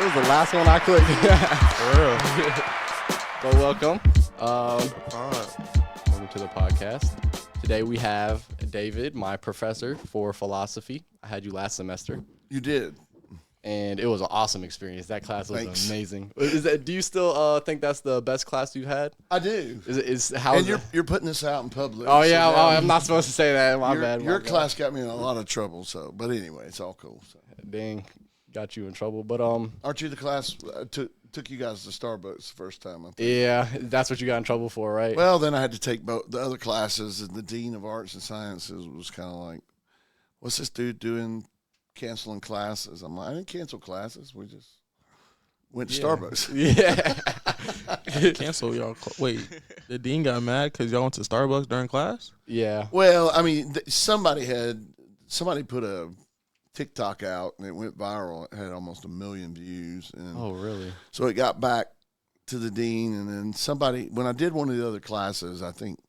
It was the last one I clicked. For real. But welcome. Welcome to the podcast. Today we have David, my professor for philosophy. I had you last semester. You did. And it was an awesome experience. That class was Thanks. amazing. Do you still think that's the best class you had? I do. You're putting this out in public. Oh yeah, so now I'm not supposed to say that. My your, bad. Your class got me in a lot of trouble. But anyway, it's all cool. So. Dang, got you in trouble. But aren't you the class took you guys to Starbucks the first time? I think. Yeah, that's what you got in trouble for, right? Well, then I had to take both the other classes, and the dean of arts and sciences was kind of like, "What's this dude doing? Canceling classes?" I'm like, "I didn't cancel classes. We just went to Starbucks." Yeah. Cancel y'all. Wait, the dean got mad because y'all went to Starbucks during class? Yeah. Well, I mean, somebody put a TikTok out and it went viral. It had almost 1 million views. And Oh, really? so it got back to the dean, and then when I did one of the other classes, I think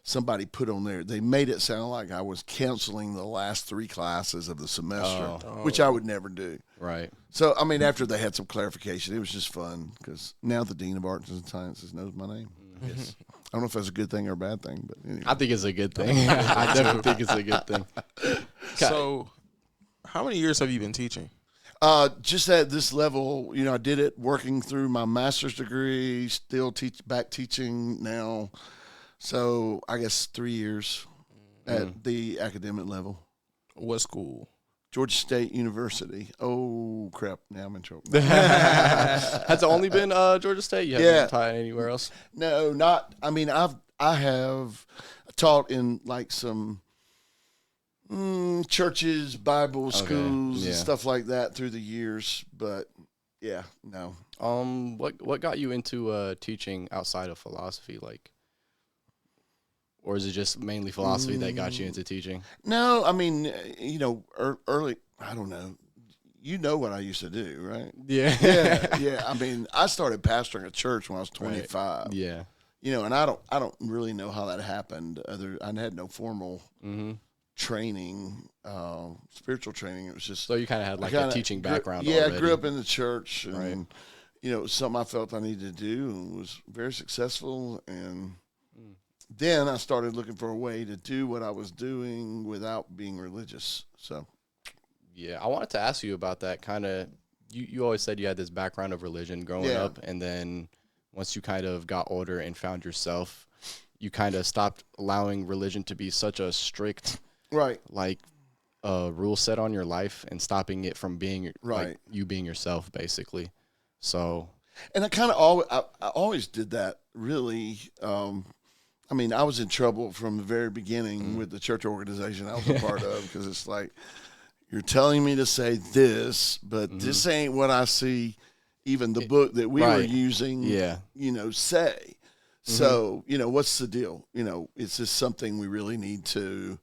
somebody put on there, they made it sound like I was canceling the last 3 classes of the semester, which I would never do. Right. So, I mean, after they had some clarification, it was just fun because now the dean of arts and sciences knows my name. Yes. I don't know if that's a good thing or a bad thing, but anyway. I think it's a good thing. I definitely think it's a good thing. So, how many years have you been teaching? Just at this level, I did it working through my master's degree, still teaching now. So I guess 3 years at the academic level. What school? Georgia State University. Oh, crap. Now I'm in trouble. Has it only been Georgia State? You haven't taught anywhere else? No, not. I mean, I have taught in like some churches, Bible schools, and stuff like that through the years. But yeah, no. What got you into teaching outside of philosophy, like? Or is it just mainly philosophy that got you into teaching? No, I mean, early, I don't know. You know what I used to do, right? Yeah. Yeah. I mean, I started pastoring a church when I was 25. Right. Yeah. And I don't really know how that happened. I had no formal training, spiritual training. It was just so you kind of had like a teaching background. Yeah, already. I grew up in the church, and right. It was something I felt I needed to do, and was very successful. And then I started looking for a way to do what I was doing without being religious. So, yeah, I wanted to ask you about that. Kind of, you always said you had this background of religion growing up, and then once you kind of got older and found yourself, you kind of stopped allowing religion to be such a strict, rule set on your life, and stopping it from being like you being yourself, basically. So, and I always did that. Really. I mean, I was in trouble from the very beginning with the church organization I was a part of, because it's like, you're telling me to say this, but this ain't what I see even the book that we were using, say. So, what's the deal? Is this something we really need to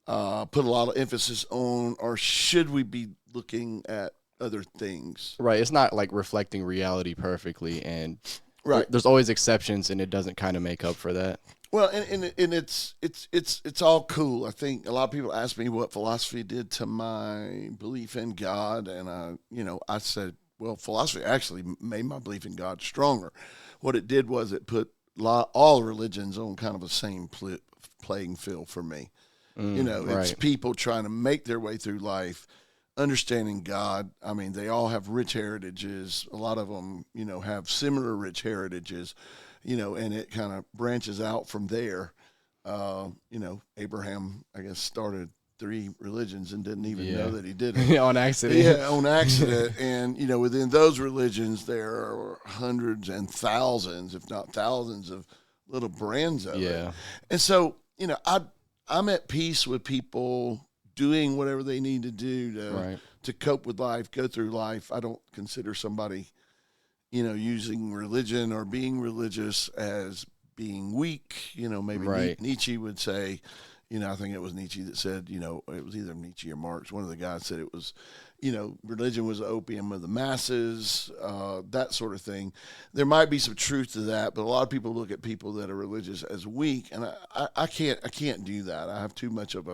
put a lot of emphasis on, or should we be looking at other things? Right. It's not like reflecting reality perfectly, and there's always exceptions, and it doesn't kind of make up for that. Well, and it's all cool. I think a lot of people ask me what philosophy did to my belief in God, and I said, well, philosophy actually made my belief in God stronger. What it did was it put all religions on kind of the same playing field for me. It's people trying to make their way through life, understanding God. I mean, they all have rich heritages. A lot of them, have similar rich heritages. And it kind of branches out from there. Abraham, I guess, started 3 religions and didn't even know that he did it. On accident. Yeah, on accident. And, within those religions, there are hundreds and thousands, if not thousands, of little brands of it. And so, I'm at peace with people doing whatever they need to do to cope with life, go through life. I don't consider somebody using religion or being religious as being weak. Maybe Nietzsche would say, I think it was Nietzsche that said, it was either Nietzsche or Marx. One of the guys said it was, religion was the opium of the masses, that sort of thing. There might be some truth to that, but a lot of people look at people that are religious as weak, and I can't do that. I have too much of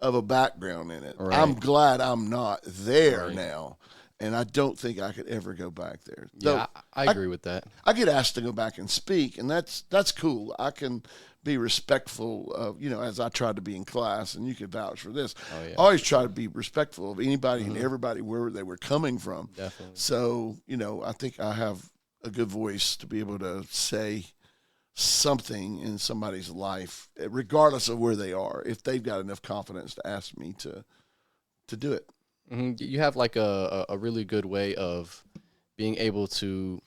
a background in it. I'm glad I'm not there now. And I don't think I could ever go back there. Yeah, I agree with that. I get asked to go back and speak, and that's cool. I can be respectful of, as I tried to be in class, and you could vouch for this. Oh, yeah. I always try to be respectful of anybody and everybody where they were coming from. Definitely. So, I think I have a good voice to be able to say something in somebody's life, regardless of where they are, if they've got enough confidence to ask me to do it. Mm-hmm. You have like a really good way of being able to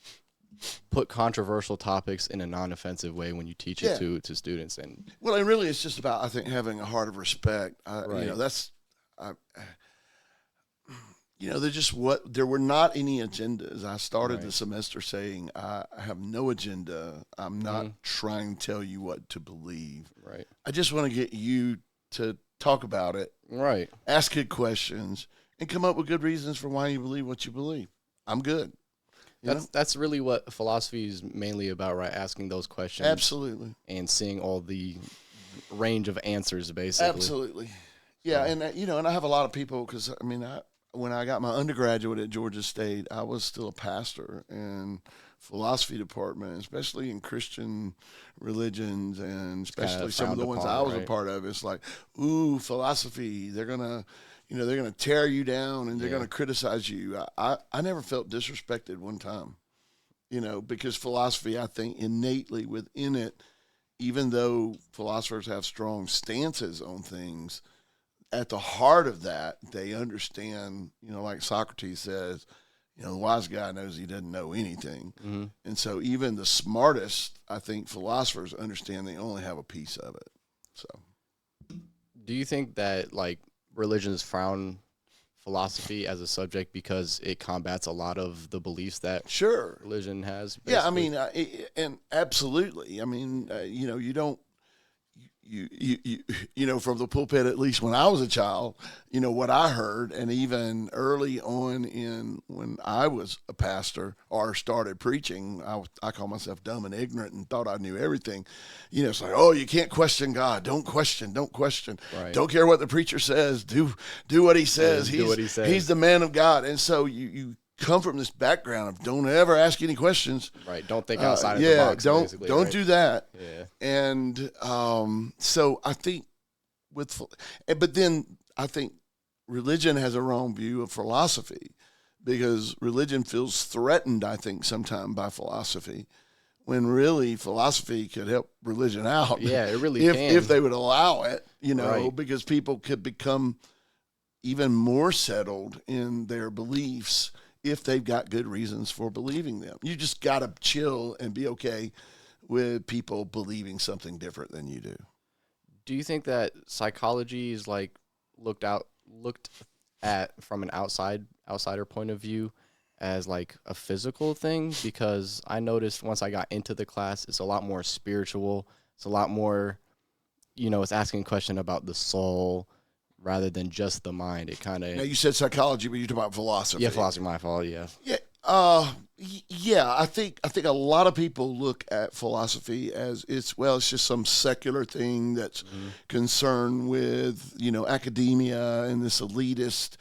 put controversial topics in a non-offensive way when you teach it to students. And really, it's just about, I think, having a heart of respect. Right. There were not any agendas. I started the semester saying, I have no agenda. I'm not trying to tell you what to believe. Right. I just want to get you to talk about it. Right. Ask good questions and come up with good reasons for why you believe what you believe. I'm good. That's really what philosophy is mainly about, right? Asking those questions. Absolutely. And seeing all the range of answers, basically. Absolutely. Yeah, and and I have a lot of people, because when I got my undergraduate at Georgia State, I was still a pastor in philosophy department, especially in Christian religions, and especially some of the ones I was a part of. It's like, ooh, philosophy, they're gonna tear you down and they're gonna criticize you. I never felt disrespected one time, because philosophy, I think, innately within it, even though philosophers have strong stances on things, at the heart of that, they understand, like Socrates says, the wise guy knows he doesn't know anything. Mm-hmm. And so even the smartest, I think, philosophers understand they only have a piece of it. So, do you think that, like, religions frown philosophy as a subject because it combats a lot of the beliefs that religion has? Basically? Yeah, and absolutely. You don't. From the pulpit, at least when I was a child, what I heard, and even early on when I was a pastor or started preaching, I called myself dumb and ignorant and thought I knew everything. It's like, oh, you can't question God. Don't question. Right. Don't care what the preacher says. Do what he says. Do what he says. He's the man of God. And so you come from this background of don't ever ask any questions. Right. Don't think outside of the box. Don't do that. Yeah. And so I think but then I think religion has a wrong view of philosophy, because religion feels threatened, I think, sometimes by philosophy, when really philosophy could help religion out. Yeah, it really can. If they would allow it, right. Because people could become even more settled in their beliefs if they've got good reasons for believing them. You just got to chill and be okay with people believing something different than you do. Do you think that psychology is like looked at from an outsider point of view as like a physical thing? Because I noticed once I got into the class, it's a lot more spiritual. It's a lot more, it's asking a question about the soul rather than just the mind. It kind of. Now, you said psychology, but you're talking about philosophy. Yeah, philosophy, my fault. Yeah. Yeah. I think a lot of people look at philosophy as it's just some secular thing that's concerned with academia and this elitist.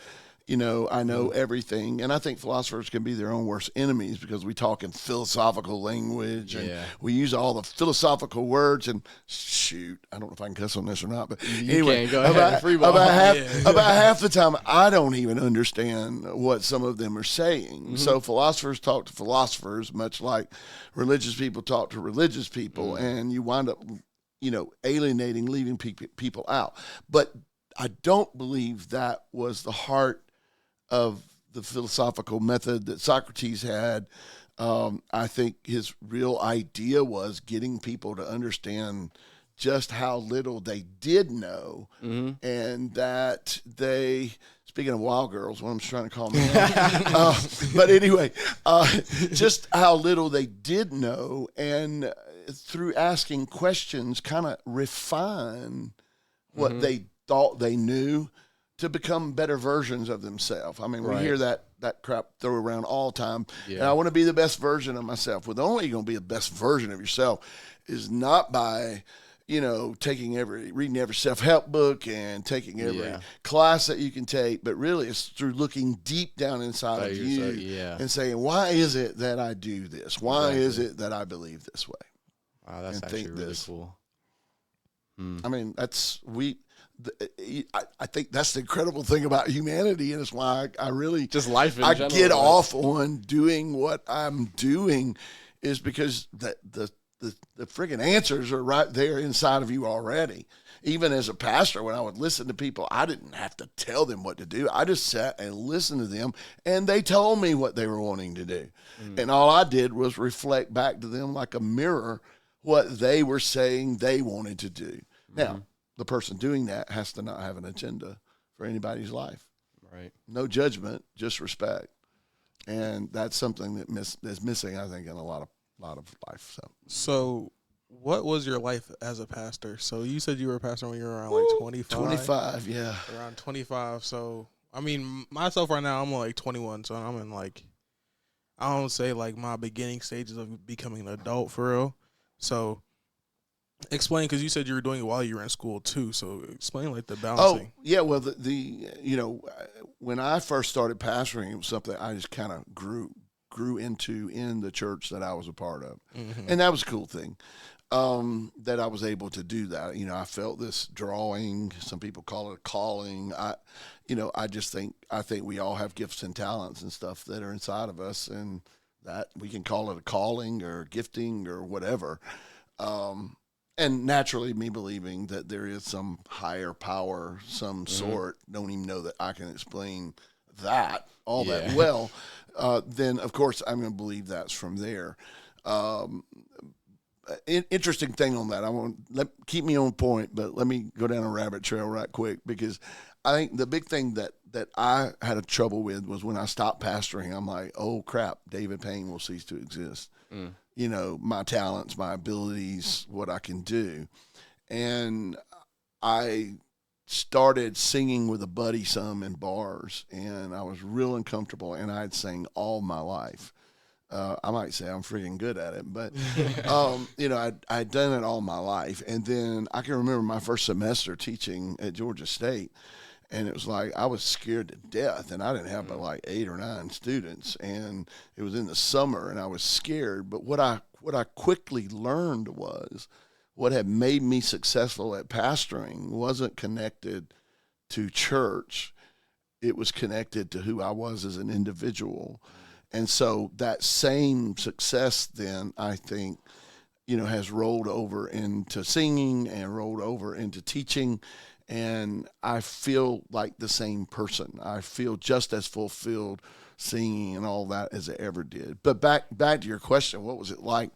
I know everything. And I think philosophers can be their own worst enemies, because we talk in philosophical language and we use all the philosophical words. And shoot, I don't know if I can cuss on this or not, but anyway, go ahead. About half the time, I don't even understand what some of them are saying. Mm-hmm. So philosophers talk to philosophers, much like religious people talk to religious people, and you wind up, alienating, leaving people out. But I don't believe that was the heart of the philosophical method that Socrates had. I think his real idea was getting people to understand just how little they did know, and that they, speaking of wild girls, what I'm trying to call them, but anyway, just how little they did know, and through asking questions, kind of refine what they thought they knew to become better versions of themselves. We hear that crap thrown around all the time. Yeah. And I want to be the best version of myself. Well, the only way you're going to be the best version of yourself is not by, reading every self-help book and taking every class that you can take, but really it's through looking deep down inside of you and saying, why is it that I do this? Why is it that I believe this way? Wow, that's actually really cool. I mean, I think that's the incredible thing about humanity, and it's why I really just life in general. I get off on doing what I'm doing, is because the friggin' answers are right there inside of you already. Even as a pastor, when I would listen to people, I didn't have to tell them what to do. I just sat and listened to them, and they told me what they were wanting to do. And all I did was reflect back to them like a mirror what they were saying they wanted to do. Now, the person doing that has to not have an agenda for anybody's life. Right. No judgment, just respect. And that's something that's missing, I think, in a lot of life. So what was your life as a pastor? So you said you were a pastor when you were around like 25? 25, yeah. Around 25. So, I mean, myself right now, I'm like 21. So I'm in like, I don't say like my beginning stages of becoming an adult for real. So explain, because you said you were doing it while you were in school too. So explain like the balancing. Oh, yeah. Well, when I first started pastoring, it was something I just kind of grew into in the church that I was a part of. And that was a cool thing, that I was able to do that. I felt this drawing. Some people call it a calling. I think we all have gifts and talents and stuff that are inside of us, and that we can call it a calling or gifting or whatever. And naturally, me believing that there is some higher power, some sort, don't even know that I can explain that all that well, then of course I'm going to believe that's from there. Interesting thing on that. Keep me on point, but let me go down a rabbit trail right quick, because I think the big thing that I had a trouble with was when I stopped pastoring. I'm like, oh crap, David Payne will cease to exist. My talents, my abilities, what I can do. And I started singing with a buddy some in bars, and I was real uncomfortable, and I'd sang all my life. I might say I'm freaking good at it, but, I'd done it all my life. And then I can remember my first semester teaching at Georgia State, and it was like I was scared to death, and I didn't have but like 8 or 9 students, and it was in the summer, and I was scared. But what I quickly learned was what had made me successful at pastoring wasn't connected to church. It was connected to who I was as an individual. And so that same success then, I think, has rolled over into singing and rolled over into teaching. And I feel like the same person. I feel just as fulfilled singing and all that as I ever did. But back to your question, what was it like?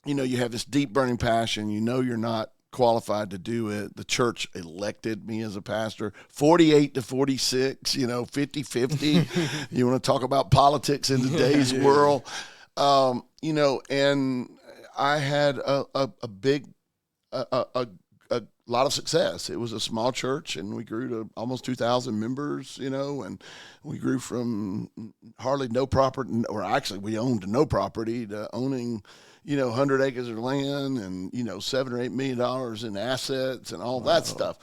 You have this deep burning passion. You're not qualified to do it. The church elected me as a pastor, 48 to 46, 50-50. You want to talk about politics in today's world. And I had a lot of success. It was a small church, and we grew to almost 2,000 members, and we grew from hardly no property, or actually we owned no property, to owning 100 acres of land and, $7 or $8 million in assets and all that stuff,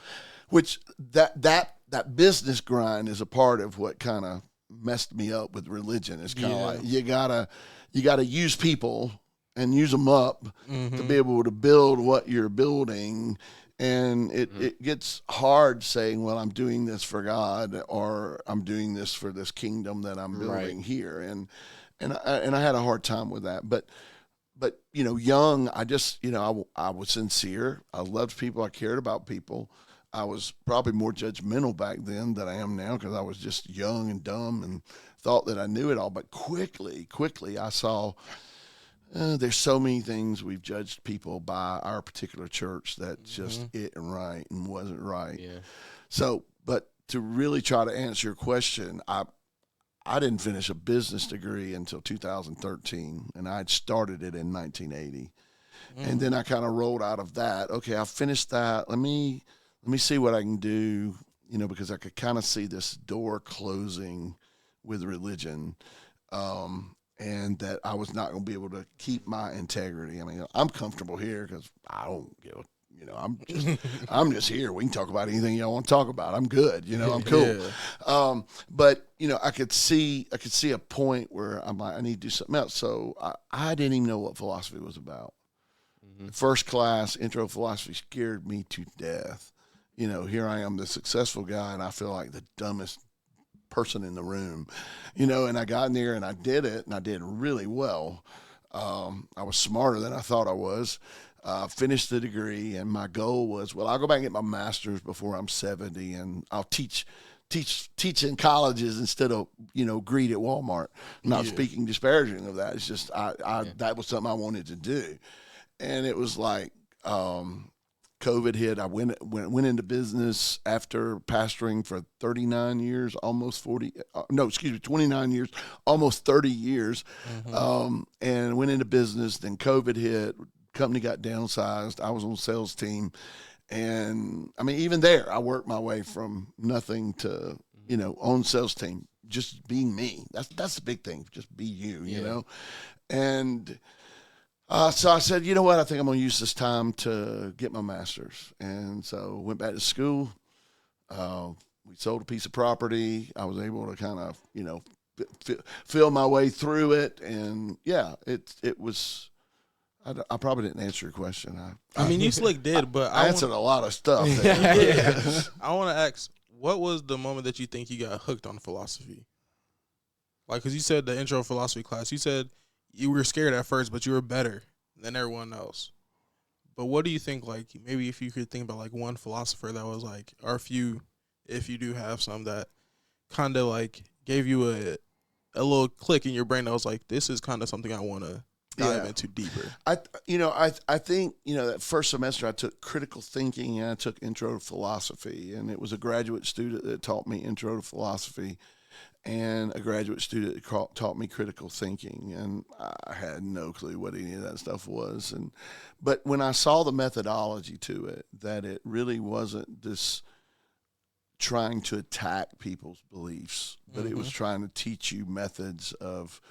which that business grind is a part of what kind of messed me up with religion. It's kind of like, you gotta use people and use them up to be able to build what you're building. And it gets hard saying, well, I'm doing this for God, or I'm doing this for this kingdom that I'm building here. And I had a hard time with that. But young, I just, I was sincere. I loved people. I cared about people. I was probably more judgmental back then than I am now, because I was just young and dumb and thought that I knew it all. But quickly, I saw there's so many things we've judged people by our particular church that's just it and right and wasn't right. Yeah. So, but to really try to answer your question, I didn't finish a business degree until 2013, and I had started it in 1980. And then I kind of rolled out of that. Okay, I finished that. Let me see what I can do, because I could kind of see this door closing with religion. and that I was not going to be able to keep my integrity. I mean, I'm comfortable here because I don't give a, I'm just here. We can talk about anything y'all want to talk about. I'm good. I'm cool. Yeah. But I could see a point where I'm like, I need to do something else. So I didn't even know what philosophy was about. Mm-hmm. First class intro to philosophy scared me to death. Here I am, the successful guy, and I feel like the dumbest person in the room, and I got in there and I did it, and I did really well. I was smarter than I thought I was. Finished the degree, and my goal was, I'll go back and get my master's before I'm 70, and I'll teach in colleges instead of greet at Walmart. I'm not speaking disparaging of that. It's just that was something I wanted to do, and it was like COVID hit. I went into business after pastoring for 39 years, almost 40. 29 years, almost 30 years, and went into business. Then COVID hit. Company got downsized. I was on the sales team, and I mean, even there, I worked my way from nothing to on sales team, just being me. That's the big thing. Just be you, And so I said, you know what? I think I'm going to use this time to get my master's, and so went back to school. We sold a piece of property. I was able to kind of feel my way through it, and it was. I probably didn't answer your question. I mean, you slick did, but I answered a lot of stuff. I want to ask, what was the moment that you think you got hooked on philosophy? Like, because you said the intro philosophy class, you said you were scared at first, but you were better than everyone else. But what do you think, like, maybe if you could think about, like, one philosopher that was, like, or if you do have some that kind of, like, gave you a little click in your brain that was like, this is kind of something I want to dive into deeper. I think that first semester I took critical thinking and I took intro to philosophy, and it was a graduate student that taught me intro to philosophy, and a graduate student that taught me critical thinking, and I had no clue what any of that stuff was. But when I saw the methodology to it, that it really wasn't this trying to attack people's beliefs, but it was trying to teach you methods of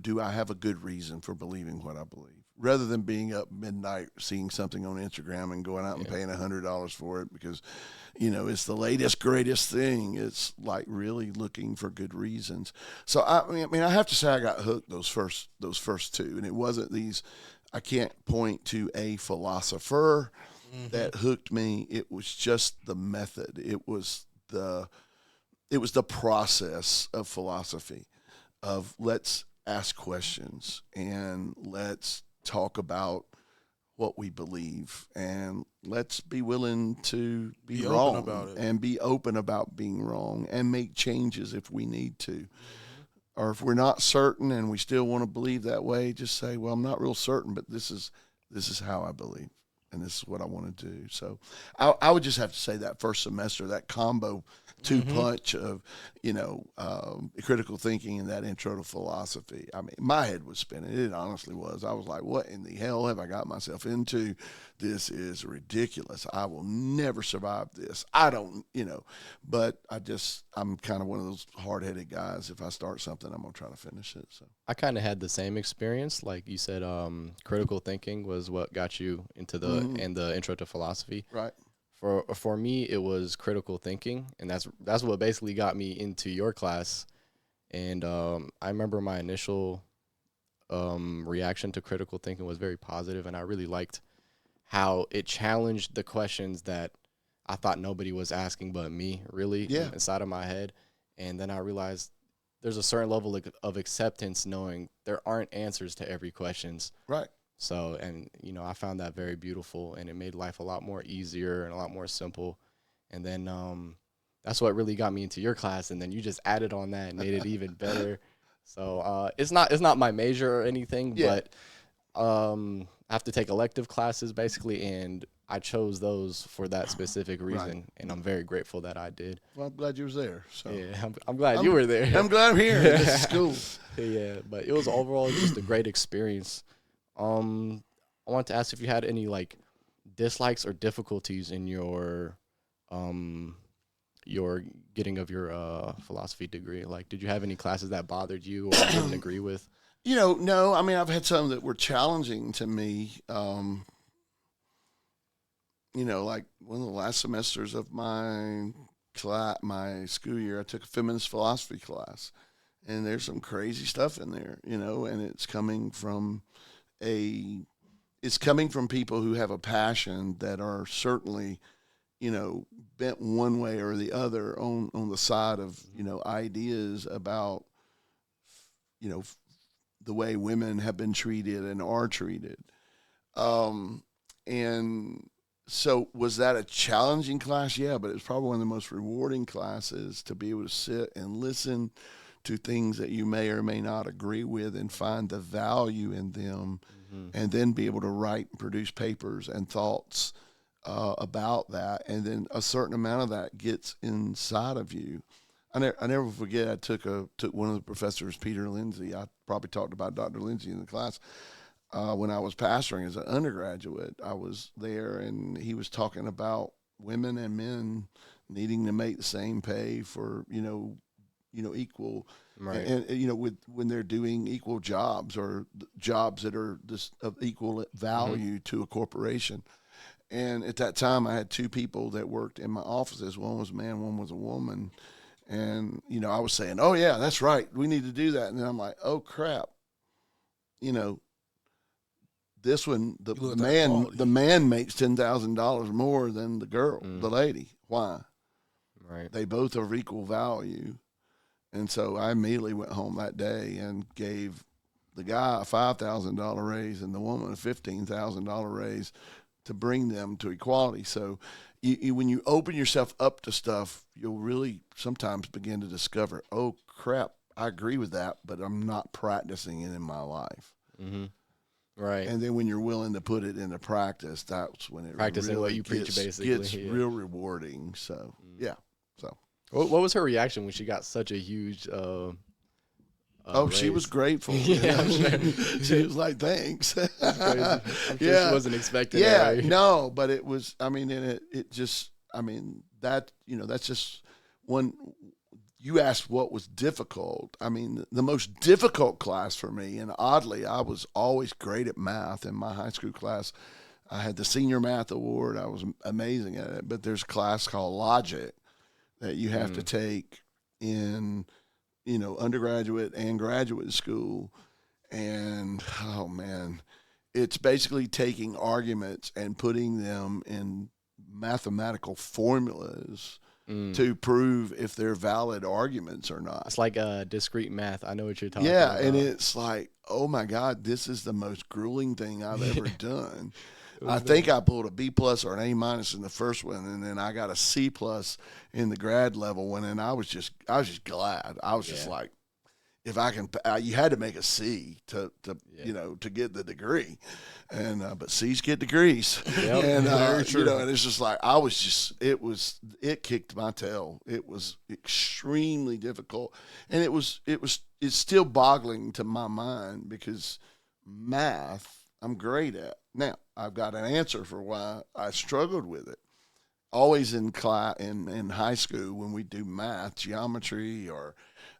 do I have a good reason for believing what I believe? Rather than being up midnight, seeing something on Instagram and going out and paying $100 for it because, it's the latest, greatest thing. It's like really looking for good reasons. So, I mean, I have to say I got hooked those first two. And it wasn't I can't point to a philosopher that hooked me. It was just the method. It was the process of philosophy of let's ask questions and let's talk about what we believe and let's be willing to be wrong about it and be open about being wrong and make changes if we need to. Or if we're not certain and we still want to believe that way, just say, well, I'm not real certain, but this is how I believe and this is what I want to do. So I would just have to say that first semester, that combo punch of, critical thinking and that intro to philosophy. I mean, my head was spinning. It honestly was. I was like, what in the hell have I got myself into? This is ridiculous. I will never survive this. I don't, but I'm kind of one of those hard-headed guys. If I start something, I'm going to try to finish it. So I kind of had the same experience. Like you said, critical thinking was what got you into the intro to philosophy. Right. For me, it was critical thinking, and that's what basically got me into your class. And I remember my initial reaction to critical thinking was very positive, and I really liked how it challenged the questions that I thought nobody was asking but me, really, inside of my head. And then I realized there's a certain level of acceptance knowing there aren't answers to every questions. Right. So, and, I found that very beautiful, and it made life a lot more easier and a lot more simple. And then that's what really got me into your class, and then you just added on that and made it even better. So it's not my major or anything, but I have to take elective classes, basically, and I chose those for that specific reason, and I'm very grateful that I did. Well, I'm glad you was there. So. Yeah, I'm glad you were there. I'm glad I'm here. This is cool. Yeah, but it was overall just a great experience. I want to ask if you had any dislikes or difficulties in your getting of your philosophy degree? Like, did you have any classes that bothered you or you didn't agree with? No. I mean, I've had some that were challenging to me. Like one of the last semesters of my school year, I took a feminist philosophy class, and there's some crazy stuff in there, and it's coming from people who have a passion that are certainly, bent one way or the other on the side of, ideas about, the way women have been treated and are treated. And so was that a challenging class? Yeah, but it was probably one of the most rewarding classes to be able to sit and listen to things that you may or may not agree with and find the value in them, and then be able to write and produce papers and thoughts about that. And then a certain amount of that gets inside of you. I never forget, I took one of the professors, Peter Lindsay. I probably talked about Dr. Lindsay in the class. When I was pastoring as an undergraduate, I was there, and he was talking about women and men needing to make the same pay for, equal, Right. and when they're doing equal jobs or jobs that are of equal value to a corporation. And at that time, I had two people that worked in my offices. One was a man, one was a woman. And, I was saying, oh, yeah, that's right. We need to do that. And then I'm like, oh, crap. This one, the man makes $10,000 more than the girl, the lady. Why? Right. They both are of equal value. And so I immediately went home that day and gave the guy a $5,000 raise and the woman a $15,000 raise to bring them to equality. So when you open yourself up to stuff, you'll really sometimes begin to discover, oh, crap, I agree with that, but I'm not practicing it in my life. Mm-hmm. Right. And then when you're willing to put it into practice, that's when it practicing really what you preach, basically gets real rewarding. So, yeah. So, what was her reaction when she got such a huge raise? She was grateful. Yeah, I'm sure. She was like, thanks. I'm sure she wasn't expecting that. Right? No, but it was, that's just one. You asked what was difficult. I mean, the most difficult class for me, and oddly, I was always great at math in my high school class. I had the senior math award. I was amazing at it. But there's a class called logic that you have to take in, undergraduate and graduate school. And, oh, man, it's basically taking arguments and putting them in mathematical formulas to prove if they're valid arguments or not. It's like discrete math. I know what you're talking about. Yeah, and it's like, oh, my God, this is the most grueling thing I've ever done. I think I pulled a B+ or an A- in the first one, and then I got a C+ in the grad level one, and I was just glad. I was just like, if I can, you had to make a C to get the degree, and but C's get degrees, yep. And Very true. And it's just like it kicked my tail. It was extremely difficult, and it's still boggling to my mind because math I'm great at. Now I've got an answer for why I struggled with it. Always in class in high school when we do math, geometry or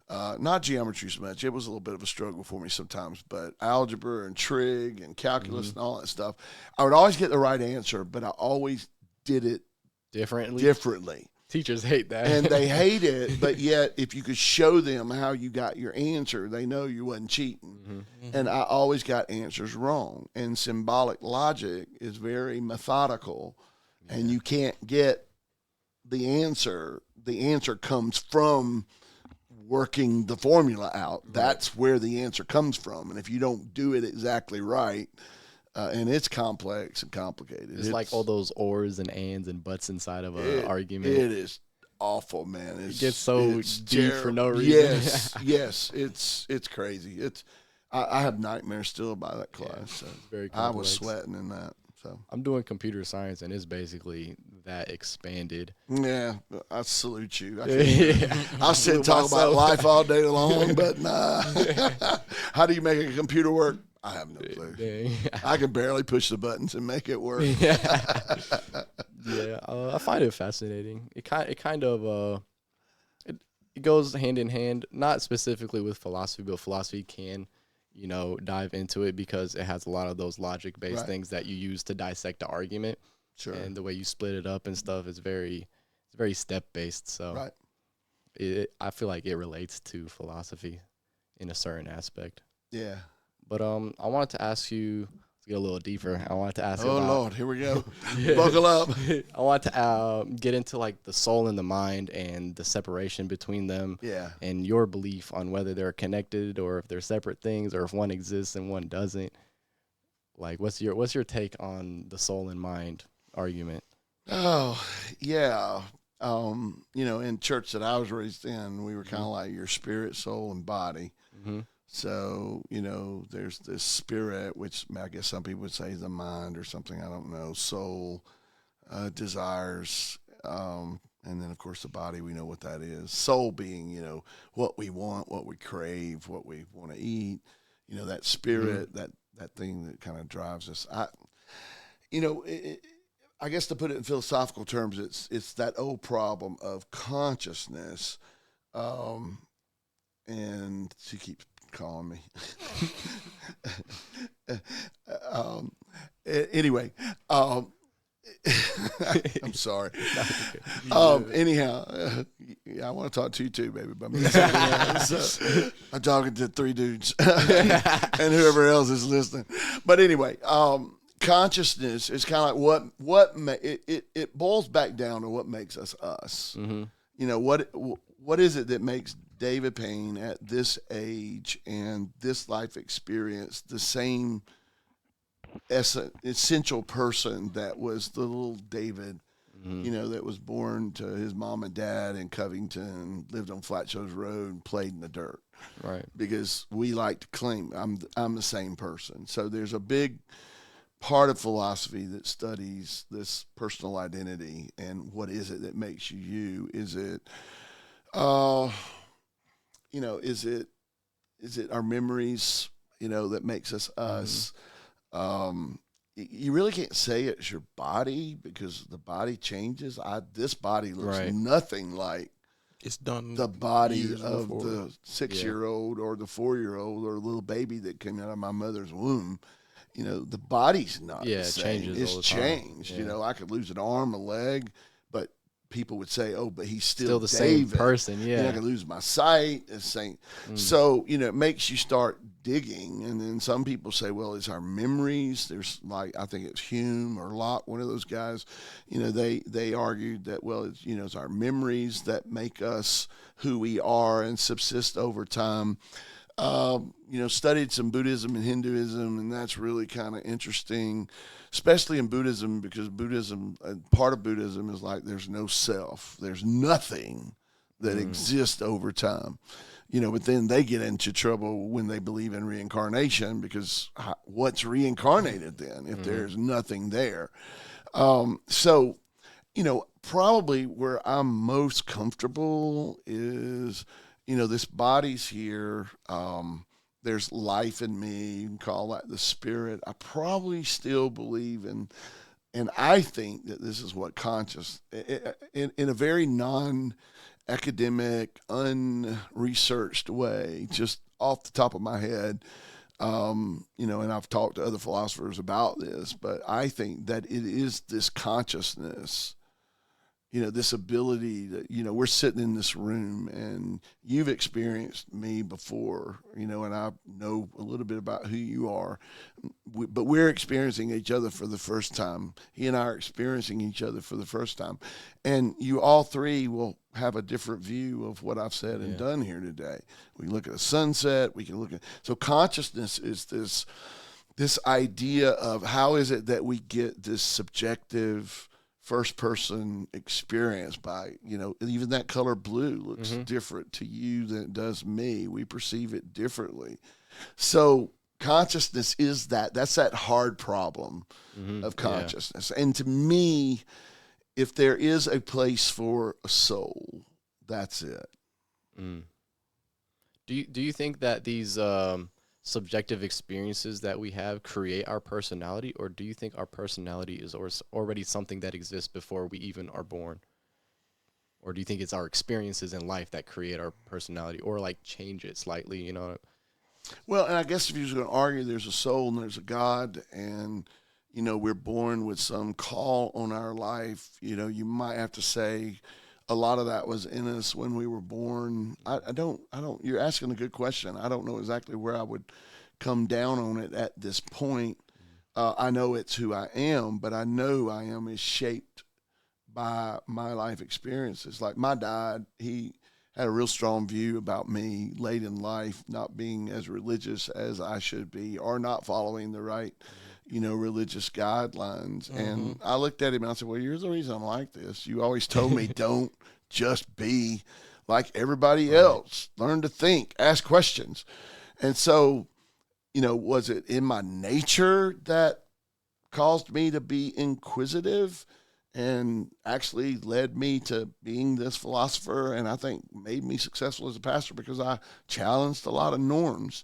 not geometry so much. It was a little bit of a struggle for me sometimes, but algebra and trig and calculus and all that stuff, I would always get the right answer, but I always did it differently. Teachers hate that. And they hate it, but yet if you could show them how you got your answer, they know you wasn't cheating. And I always got answers wrong. And symbolic logic is very methodical, and you can't get the answer. The answer comes from working the formula out. Right. That's where the answer comes from. And if you don't do it exactly right, and it's complex and complicated. It's like all those ors and ands and buts inside of an argument. It is awful, man. It gets so deep for no reason. Yes. It's crazy. I have nightmares still about that class. Yeah, so very complex. I was sweating in that. So I'm doing computer science, and it's basically that expanded. Yeah, I salute you. I'll sit and talk about life all day long, but nah. How do you make a computer work? I have no clue. Dang. I can barely push the buttons and make it work. I find it fascinating. It kind of it goes hand in hand, not specifically with philosophy, but philosophy can, dive into it because it has a lot of those logic-based things that you use to dissect the argument. Sure. And the way you split it up and stuff is very step-based. So I feel like it relates to philosophy in a certain aspect. Yeah. But I wanted to ask you, let's get a little deeper. I wanted to ask you about, Lord, here we go. Buckle up. I want to get into like the soul and the mind and the separation between them. Yeah. And your belief on whether they're connected or if they're separate things or if one exists and one doesn't. Like, what's your take on the soul and mind argument? Oh, yeah. In church that I was raised in, we were kind of like your spirit, soul, and body. Mm-hmm. So, there's this spirit, which I guess some people would say is the mind or something. I don't know. Soul, desires, and then, of course, the body, we know what that is. Soul being, what we want, what we crave, what we want to eat. That spirit, that thing that kind of drives us. I guess to put it in philosophical terms, it's that old problem of consciousness, and she keeps calling me. Anyway, I'm sorry. Anyhow, I want to talk to you too, baby. But I'm talking to 3 dudes and whoever else is listening. But anyway, consciousness is kind of like it boils back down to what makes us us. Mm-hmm. What is it that makes David Payne at this age and this life experience the same essential person that was the little David, that was born to his mom and dad in Covington, lived on Flat Shows Road, and played in the dirt. Right. Because we like to claim I'm the same person. So there's a big part of philosophy that studies this personal identity and what is it that makes you you? Is it is it our memories, that makes us us? You really can't say it's your body because the body changes. This body looks nothing like it's done the body of before. the 6-year-old or the 4-year-old or little baby that came out of my mother's womb. The body's not the same. Changes. It's all the time. changed. Yeah. I could lose an arm, a leg, but people would say, "Oh, but he's still the David. Same person." Yeah, I can lose my sight. So it makes you start digging, and then some people say, "Well, it's our memories." There's I think it's Hume or Locke, one of those guys. They argued that it's our memories that make us who we are and subsist over time. Studied some Buddhism and Hinduism, and that's really kind of interesting, especially in Buddhism, because part of Buddhism is like there's no self. There's nothing that exists over time. But then they get into trouble when they believe in reincarnation, because what's reincarnated then if there's nothing there? Probably where I'm most comfortable is, this body's here. There's life in me. You can call that the spirit. I probably still believe in, and I think that this is what conscious, in a very non-academic, unresearched way, just off the top of my head, and I've talked to other philosophers about this, but I think that it is this consciousness, this ability that, we're sitting in this room and you've experienced me before, and I know a little bit about who you are, but we're experiencing each other for the first time. He and I are experiencing each other for the first time. And you all three will have a different view of what I've said and done here today. We look at a sunset, we can look at, so consciousness is this idea of how is it that we get this subjective first person experience by, even that color blue looks different to you than it does me. We perceive it differently. So consciousness is that's that hard problem of consciousness. And to me, if there is a place for a soul, that's it. Do you think that these subjective experiences that we have create our personality, or do you think our personality is already something that exists before we even are born? Or do you think it's our experiences in life that create our personality or like change it slightly, you know? Well, and I guess if you're going to argue there's a soul and there's a God and, you know, we're born with some call on our life, you know, you might have to say a lot of that was in us when we were born. I don't, you're asking a good question. I don't know exactly where I would come down on it at this point. I know it's who I am, but I know I am is shaped by my life experiences. Like my dad, he had a real strong view about me late in life, not being as religious as I should be or not following the right, you know, religious guidelines. And I looked at him and I said, well, here's the reason I'm like this. You always told me don't just be like everybody else. Learn to think, ask questions. And so, you know, was it in my nature that caused me to be inquisitive and actually led me to being this philosopher, and I think made me successful as a pastor because I challenged a lot of norms?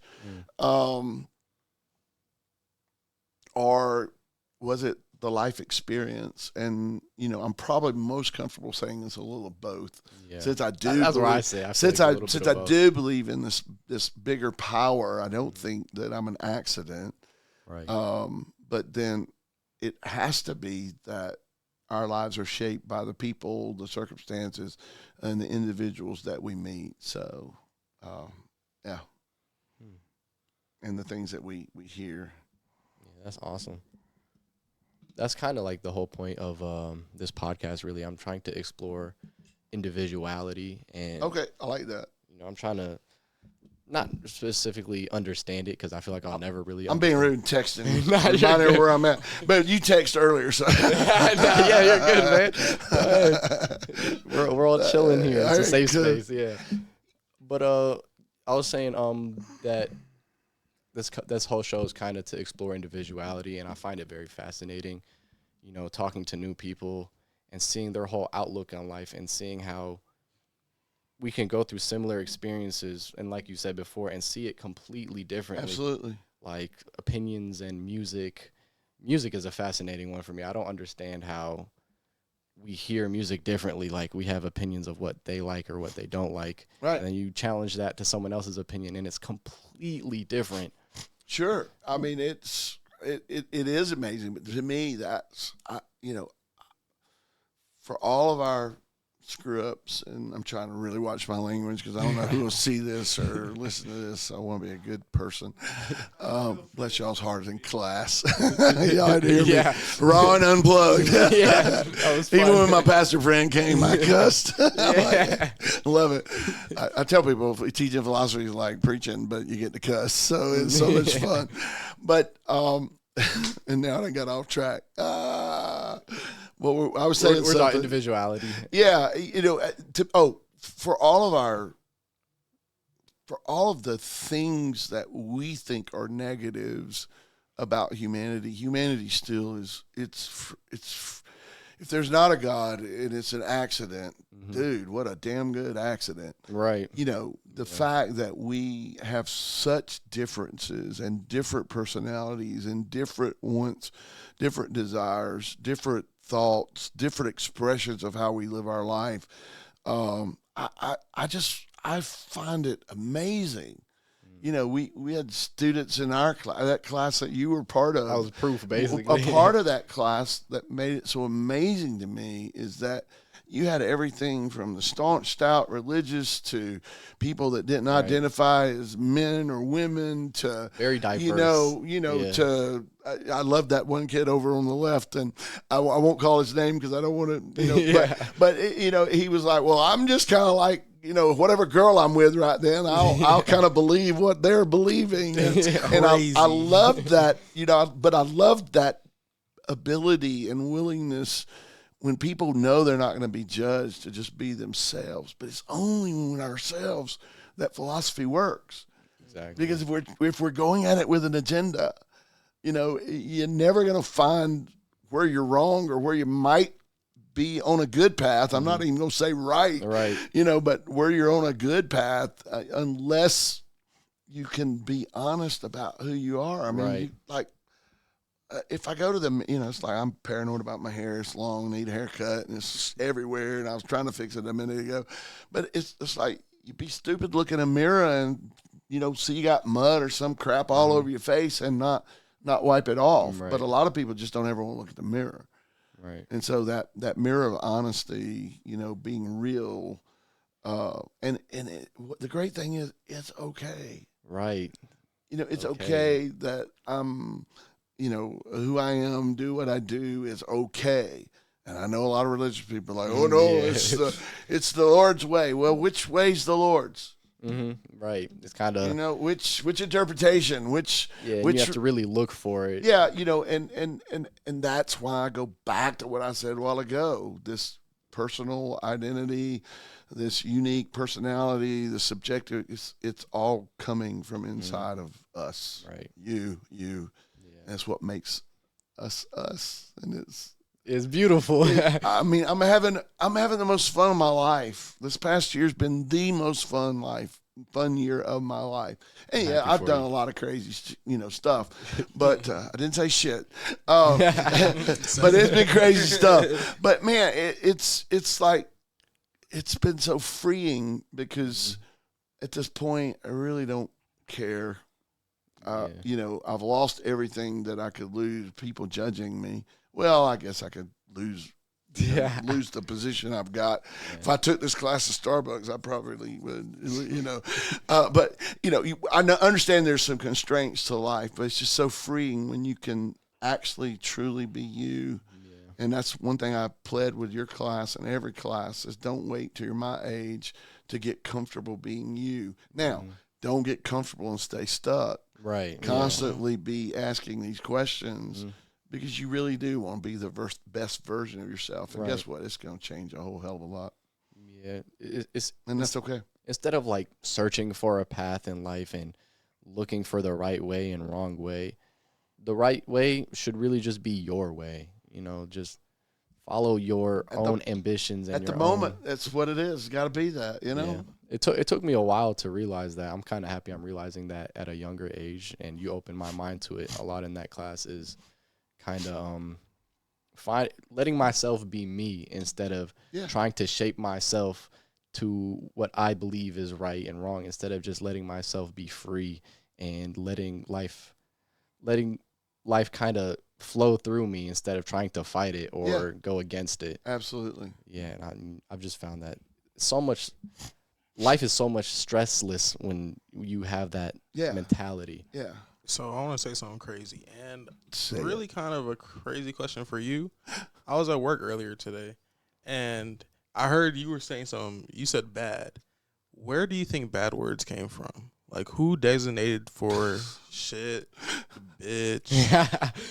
Or was it the life experience? And, you know, I'm probably most comfortable saying it's a little of both. Yeah. Since I do that's believe, what I say. since I do believe in this bigger power, I don't think that I'm an accident. Right. But then it has to be that our lives are shaped by the people, the circumstances, and the individuals that we meet. So, yeah. And the things that we hear. Yeah, that's awesome. That's kind of like the whole point of this podcast, really. I'm trying to explore individuality. And okay, I like that. You know, I'm trying to not specifically understand it because I feel like I'll never really. I'm being rude and texting. Not where I'm at. But you text earlier, so. Yeah, you're good, man. We're all chilling here. It's a safe space, yeah. But I was saying that this whole show is kind of to explore individuality, and I find it very fascinating. You know, talking to new people and seeing their whole outlook on life and seeing how we can go through similar experiences and, like you said before, and see it completely differently. Absolutely. Like opinions and music. Music is a fascinating one for me. I don't understand how we hear music differently. Like we have opinions of what they like or what they don't like. Right. And then you challenge that to someone else's opinion and it's completely different. Sure. I mean, it is amazing. But to me, that's, you know, for all of our screw ups, and I'm trying to really watch my language because I don't know who will see this or listen to this. I want to be a good person. Bless y'all's hearts in class. Y'all had to hear me raw and unplugged. Yeah, that was fun. Even when my pastor friend came, I cussed. Like, love it. I tell people teaching philosophy is like preaching, but you get to cuss, so it's so much fun. But and now I got off track. Well, I was saying we're about individuality. Yeah, you know, for all of the things that we think are negatives about humanity, humanity still is. It's if there's not a God and it's an accident, dude, what a damn good accident. Right. You know, the fact that we have such differences and different personalities and different wants, different desires, different thoughts, different expressions of how we live our life. I find it amazing. You know, we had students in our class, that class that you were part of. I was proof, basically. A part of that class that made it so amazing to me is that you had everything from the staunch, stout religious to people that didn't identify as men or women to very diverse. To I love that one kid over on the left, and I won't call his name because I don't want to. But he was like, well, I'm just kind of like, whatever girl I'm with right then, I'll kind of believe what they're believing, and I love that, but I love that ability and willingness when people know they're not going to be judged to just be themselves. But it's only when we're ourselves that philosophy works. Exactly. Because if we're going at it with an agenda, you're never going to find where you're wrong or where you might be on a good path. I'm not even going to say right, but where you're on a good path, unless you can be honest about who you are. I mean, if I go to them, it's like I'm paranoid about my hair. It's long, need a haircut, and it's everywhere. And I was trying to fix it a minute ago, but it's like you'd be stupid looking in a mirror and see you got mud or some crap all over your face and not wipe it off. Right. But a lot of people just don't ever want to look at the mirror. Right. And so that mirror of honesty, being real, and the great thing is it's okay. Right. It's okay that I'm, who I am, do what I do is okay. And I know a lot of religious people are like, oh no, it's the Lord's way. Well, which way's the Lord's? Mm-hmm. Right. It's kind of which interpretation, which you have to really look for it. Yeah, and that's why I go back to what I said a while ago. This personal identity, this unique personality, the subjective, it's all coming from inside of us. Right. You. Yeah. That's what makes us, and it's beautiful. I mean, I'm having the most fun of my life. This past year's been the most fun year of my life. And yeah, I've done a lot of crazy, stuff, but I didn't say shit. But it's been crazy stuff. But man, it's like it's been so freeing because at this point I really don't care. I've lost everything that I could lose. People judging me. Well, I guess I could lose the position I've got. Yeah. If I took this class at Starbucks, I probably would, But, I understand there's some constraints to life, but it's just so freeing when you can actually truly be you. Yeah. And that's one thing I pled with your class and every class is don't wait till you're my age to get comfortable being you. Now, don't get comfortable and stay stuck. Right. Constantly be asking these questions. Mm-hmm. Because you really do want to be the best version of yourself. And guess what? It's going to change a whole hell of a lot. Yeah. And that's okay. Instead of like searching for a path in life and looking for the right way and wrong way, the right way should really just be your way. Just follow your own ambitions. And at the moment, that's what it is. It's got to be that, Yeah. It took me a while to realize that. I'm kind of happy I'm realizing that at a younger age. And you opened my mind to it a lot in that class is kind of letting myself be me instead of trying to shape myself to what I believe is right and wrong, instead of just letting myself be free and letting life kind of flow through me instead of trying to fight it or go against it. Absolutely. Yeah, and I've just found that life is so much stressless when you have that mentality. Yeah. So I want to say something crazy, and really kind of a crazy question for you. I was at work earlier today, and I heard you were saying something. You said bad. Where do you think bad words came from? Like, who designated for shit, bitch,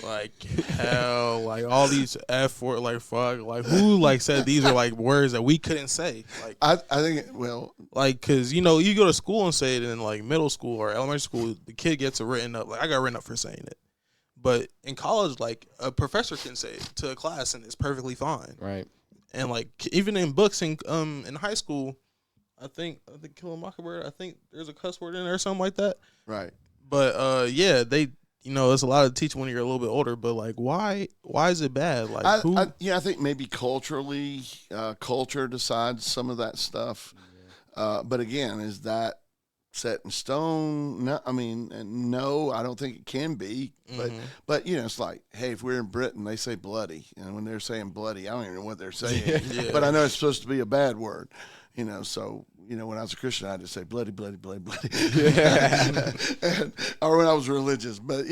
like hell, like all these F word, like fuck, like who said these are like words that we couldn't say? Like I think because you go to school and say it in like middle school or elementary school, the kid gets it written up. Like I got written up for saying it, but in college, like a professor can say it to a class and it's perfectly fine. Right. And like even in books in high school. I think Kill a Mockingbird. I think there's a cuss word in there or something like that. Right. But they it's a lot to teach when you're a little bit older. But like, why is it bad? Like, I think maybe culturally, culture decides some of that stuff. Yeah. But again, is that set in stone? No, I mean, no, I don't think it can be. But it's like, hey, if we're in Britain, they say bloody, and when they're saying bloody, I don't even know what they're saying. Yeah. But I know it's supposed to be a bad word. So, when I was a Christian, I just say bloody, bloody, bloody, bloody. Yeah. Or when I was religious. But,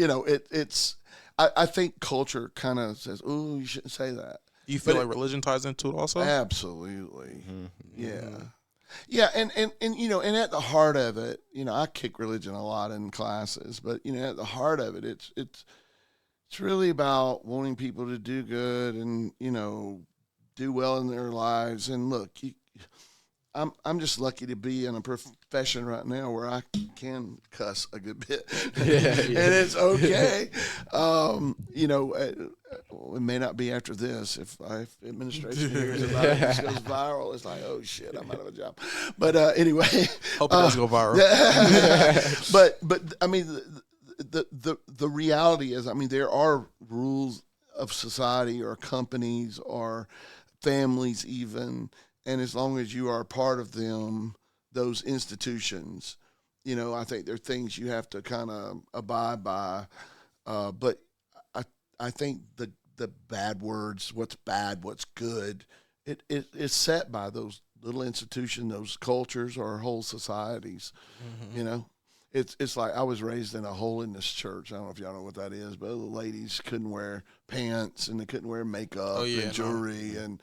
I think culture kind of says, ooh, you shouldn't say that. Do you feel like religion ties into it also? Absolutely. Mm-hmm. Yeah. Yeah, and at the heart of it, I kick religion a lot in classes, but, at the heart of it, it's really about wanting people to do good and, do well in their lives. And look, I'm just lucky to be in a profession right now where I can cuss a good bit, and it's okay. It may not be after this. If administration hears about it, this goes viral, it's like, oh shit, I'm out of a job. But anyway, hope it doesn't go viral. But I mean, the reality is, I mean, there are rules of society or companies or families even, and as long as you are part of them, those institutions, I think there are things you have to kind of abide by. But I think the bad words, what's bad, what's good, it is set by those little institutions, those cultures, or whole societies. It's like I was raised in a holiness church. I don't know if y'all know what that is, but the ladies couldn't wear pants and they couldn't wear makeup and jewelry. And,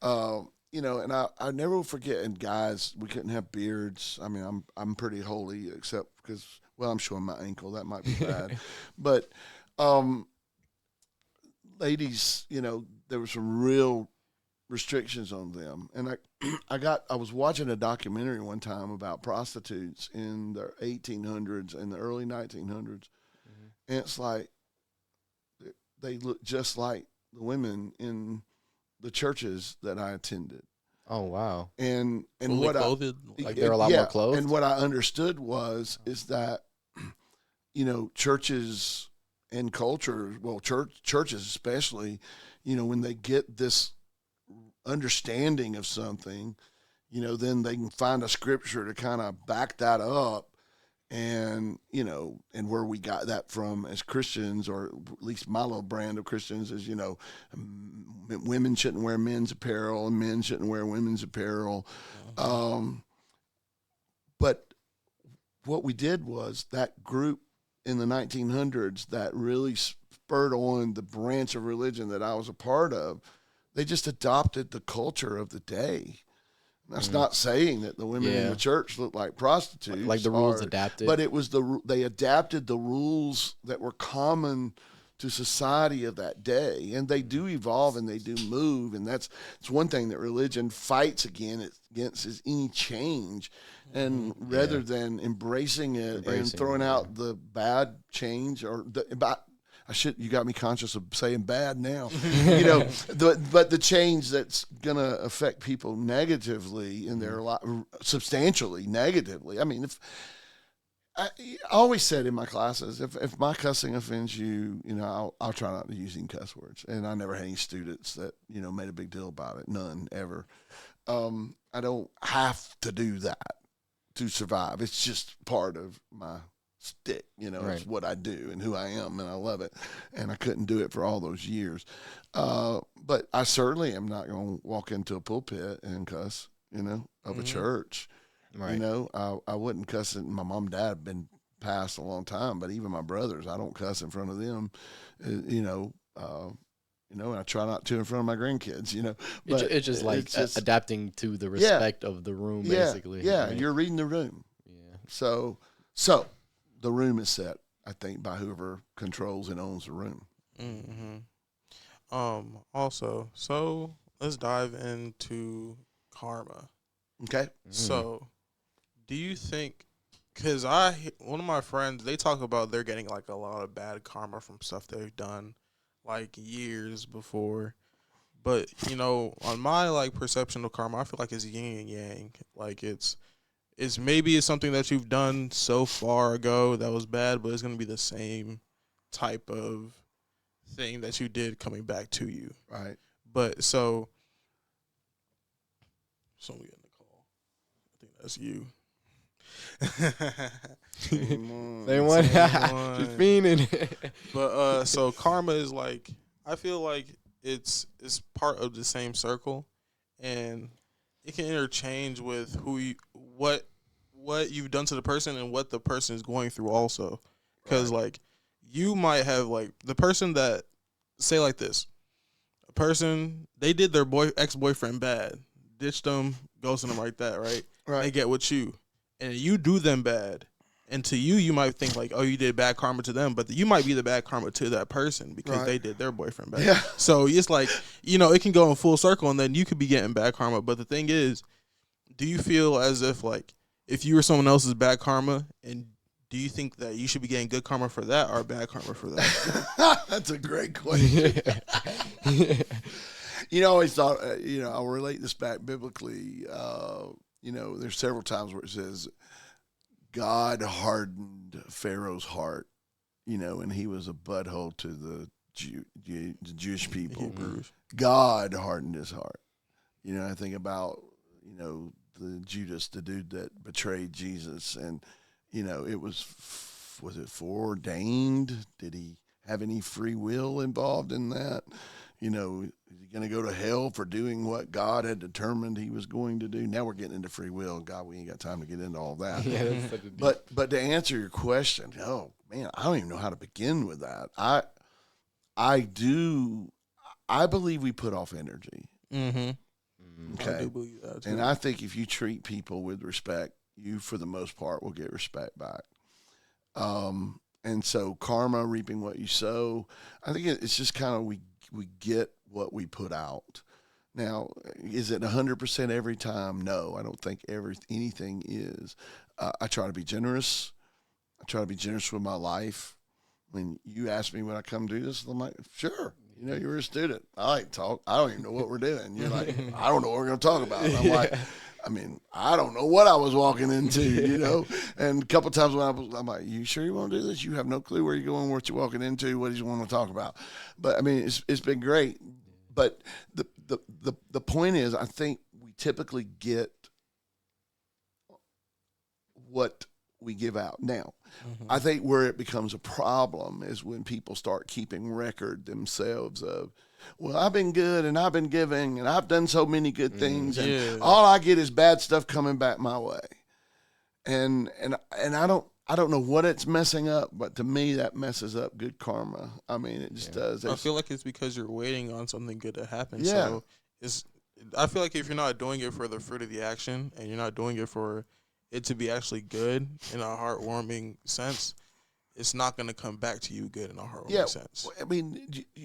and I never will forget, and guys, we couldn't have beards. I mean, I'm pretty holy, except because, well, I'm showing my ankle. That might be bad. But ladies, there were some real restrictions on them. And I was watching a documentary one time about prostitutes in the 1800s and the early 1900s. And it's like they look just like the women in the churches that I attended. Oh, wow. And what like they're a lot more clothed. And what I understood is that churches and culture, well, churches especially, when they get this understanding of something, then they can find a scripture to kind of back that up. And, and where we got that from as Christians, or at least my little brand of Christians is, women shouldn't wear men's apparel and men shouldn't wear women's apparel. But what we did was that group in the 1900s that really spurred on the branch of religion that I was a part of, they just adopted the culture of the day. That's not saying that the women in the church look like prostitutes. Like the rules adapted. But it was they adapted the rules that were common to society of that day. And they do evolve and they do move. And it's one thing that religion fights against is any change. And rather than embracing it and throwing out the bad change you got me conscious of saying bad now, but the change that's going to affect people negatively in their life, substantially negatively. I mean, I always said in my classes, if my cussing offends you, I'll try not to use any cuss words. And I never had any students that, made a big deal about it. None ever. I don't have to do that to survive. It's just part of my stick, It's what I do and who I am, and I love it. And I couldn't do it for all those years. But I certainly am not going to walk into a pulpit and cuss, of a church. Right. I wouldn't cuss it. My mom and dad have been passed a long time, but even my brothers, I don't cuss in front of them, and I try not to in front of my grandkids, But it's just like adapting to the respect of the room, basically. Yeah, right? You're reading the room. Yeah. So the room is set, I think, by whoever controls and owns the room. Also, so let's dive into karma. Okay. So, do you think? Because one of my friends, they talk about they're getting like a lot of bad karma from stuff they've done, like years before. But on my perception of karma, I feel like it's yin and yang. Like it's maybe it's something that you've done so far ago that was bad, but it's going to be the same type of thing that you did coming back to you. Right. But so we getting a call. I think that's you. Same one. Just fiending. But so karma is I feel like it's part of the same circle, and it can interchange with what you've done to the person and what the person is going through also. Because you might have the person that say like this, a person, they did their ex-boyfriend bad, ditched them, ghosted them like that, right? They get with you, and you do them bad, and to you might think you did bad karma to them, but you might be the bad karma to that person because they did their boyfriend bad. Yeah. So it's it can go in full circle, and then you could be getting bad karma. But the thing is, do you feel as if you were someone else's bad karma, and do you think that you should be getting good karma for that or bad karma for that? That's a great question. I always thought, I'll relate this back biblically. There's several times where it says God hardened Pharaoh's heart and he was a butthole to the Jewish people. Hebrews. God hardened his heart. I think about, the Judas, the dude that betrayed Jesus, and, it was it foreordained? Did he have any free will involved in that? Is he going to go to hell for doing what God had determined he was going to do? Now we're getting into free will. God, we ain't got time to get into all that. Yeah, but to answer your question, oh man, I don't even know how to begin with that. I believe we put off energy. Mm-hmm. Okay. I do believe that too. And I think if you treat people with respect, you for the most part will get respect back. And so karma, reaping what you sow, I think it's just kind of we get what we put out. Now, is it 100% every time? No, I don't think anything is. I try to be generous. I try to be generous with my life. When you ask me when I come do this, I'm like, sure. You're a student. I like to talk. I don't even know what we're doing. You're like, I don't know what we're going to talk about. I'm like, I don't know what I was walking into, And a couple of times when I'm like, you sure you want to do this? You have no clue where you're going, what you're walking into, what you want to talk about. But it's been great. But the point is, I think we typically get what we give out. Now, I think where it becomes a problem is when people start keeping record themselves of, well, I've been good and I've been giving and I've done so many good things and all I get is bad stuff coming back my way. And I don't know what it's messing up, but to me that messes up good karma. It just does. I feel like it's because you're waiting on something good to happen. Yeah. So I feel like if you're not doing it for the fruit of the action and you're not doing it for it to be actually good in a heartwarming sense, it's not going to come back to you good in a heartwarming sense.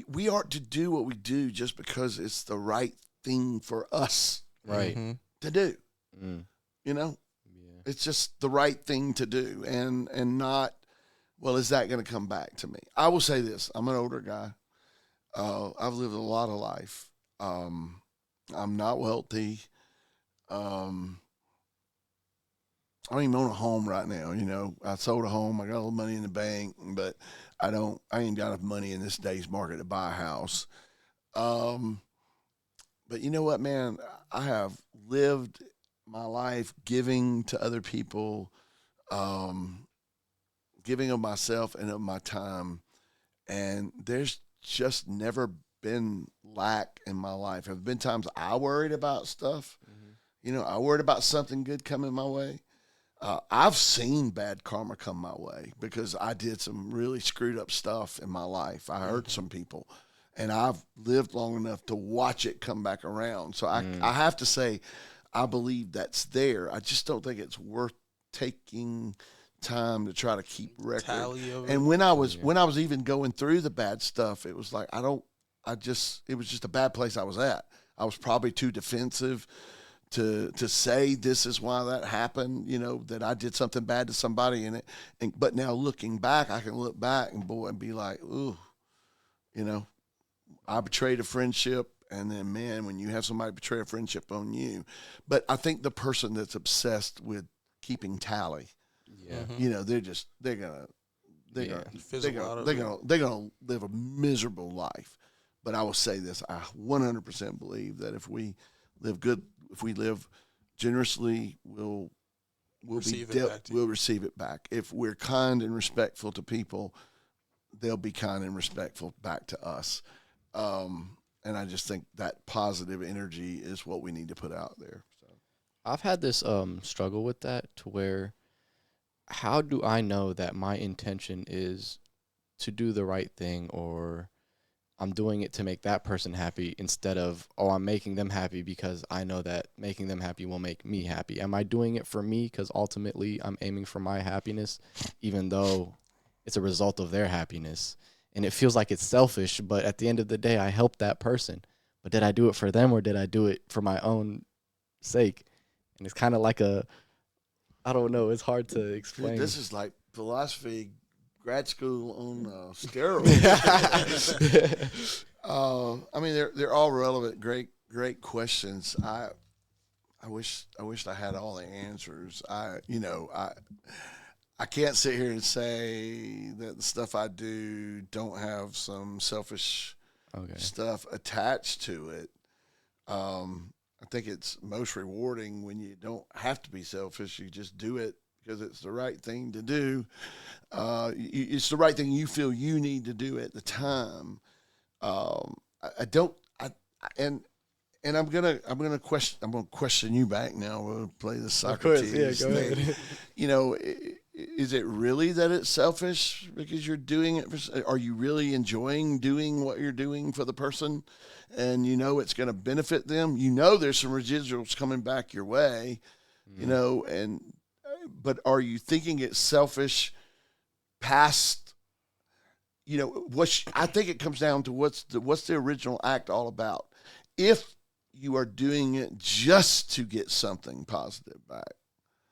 We aren't to do what we do just because it's the right thing for us to do. Yeah. It's just the right thing to do and not, well, is that going to come back to me? I will say this. I'm an older guy. I've lived a lot of life. I'm not wealthy. I don't even own a home right now. I sold a home. I got a little money in the bank, but I ain't got enough money in this day's market to buy a house. But you know what, man? I have lived my life giving to other people, giving of myself and of my time. And there's just never been lack in my life. There have been times I worried about stuff. I worried about something good coming my way. I've seen bad karma come my way because I did some really screwed up stuff in my life. I hurt some people, and I've lived long enough to watch it come back around. So I have to say, I believe that's there. I just don't think it's worth taking time to try to keep record. And when I was even going through the bad stuff, it was like it was just a bad place I was at. I was probably too defensive to say this is why that happened, that I did something bad to somebody but now looking back, I can look back and be like, ooh, I betrayed a friendship. And then, man, when you have somebody betray a friendship on you, but I think the person that's obsessed with keeping tally, they're gonna live a miserable life. But I will say this: I 100% believe that if we live good, if we live generously, we'll receive it back. If we're kind and respectful to people, they'll be kind and respectful back to us. And I just think that positive energy is what we need to put out there. So I've had this struggle with that to where, how do I know that my intention is to do the right thing, or I'm doing it to make that person happy instead of, I'm making them happy because I know that making them happy will make me happy? Am I doing it for me because ultimately I'm aiming for my happiness, even though it's a result of their happiness? And it feels like it's selfish, but at the end of the day, I helped that person. But did I do it for them, or did I do it for my own sake? And it's kind of like I don't know. It's hard to explain. Dude, this is like philosophy grad school on steroids. They're all relevant, great questions. I wish I had all the answers. I can't sit here and say that the stuff I do don't have some selfish stuff attached to it. I think it's most rewarding when you don't have to be selfish. You just do it because it's the right thing to do. It's the right thing you feel you need to do at the time. I don't. And I'm gonna question you back now. We'll play the Socrates go thing. ahead. Is it really that it's selfish because you're doing it? Are you really enjoying doing what you're doing for the person, and it's going to benefit them? There's some residuals coming back your way, but are you thinking it's selfish past? I think it comes down to what's the original act all about. If you are doing it just to get something positive back,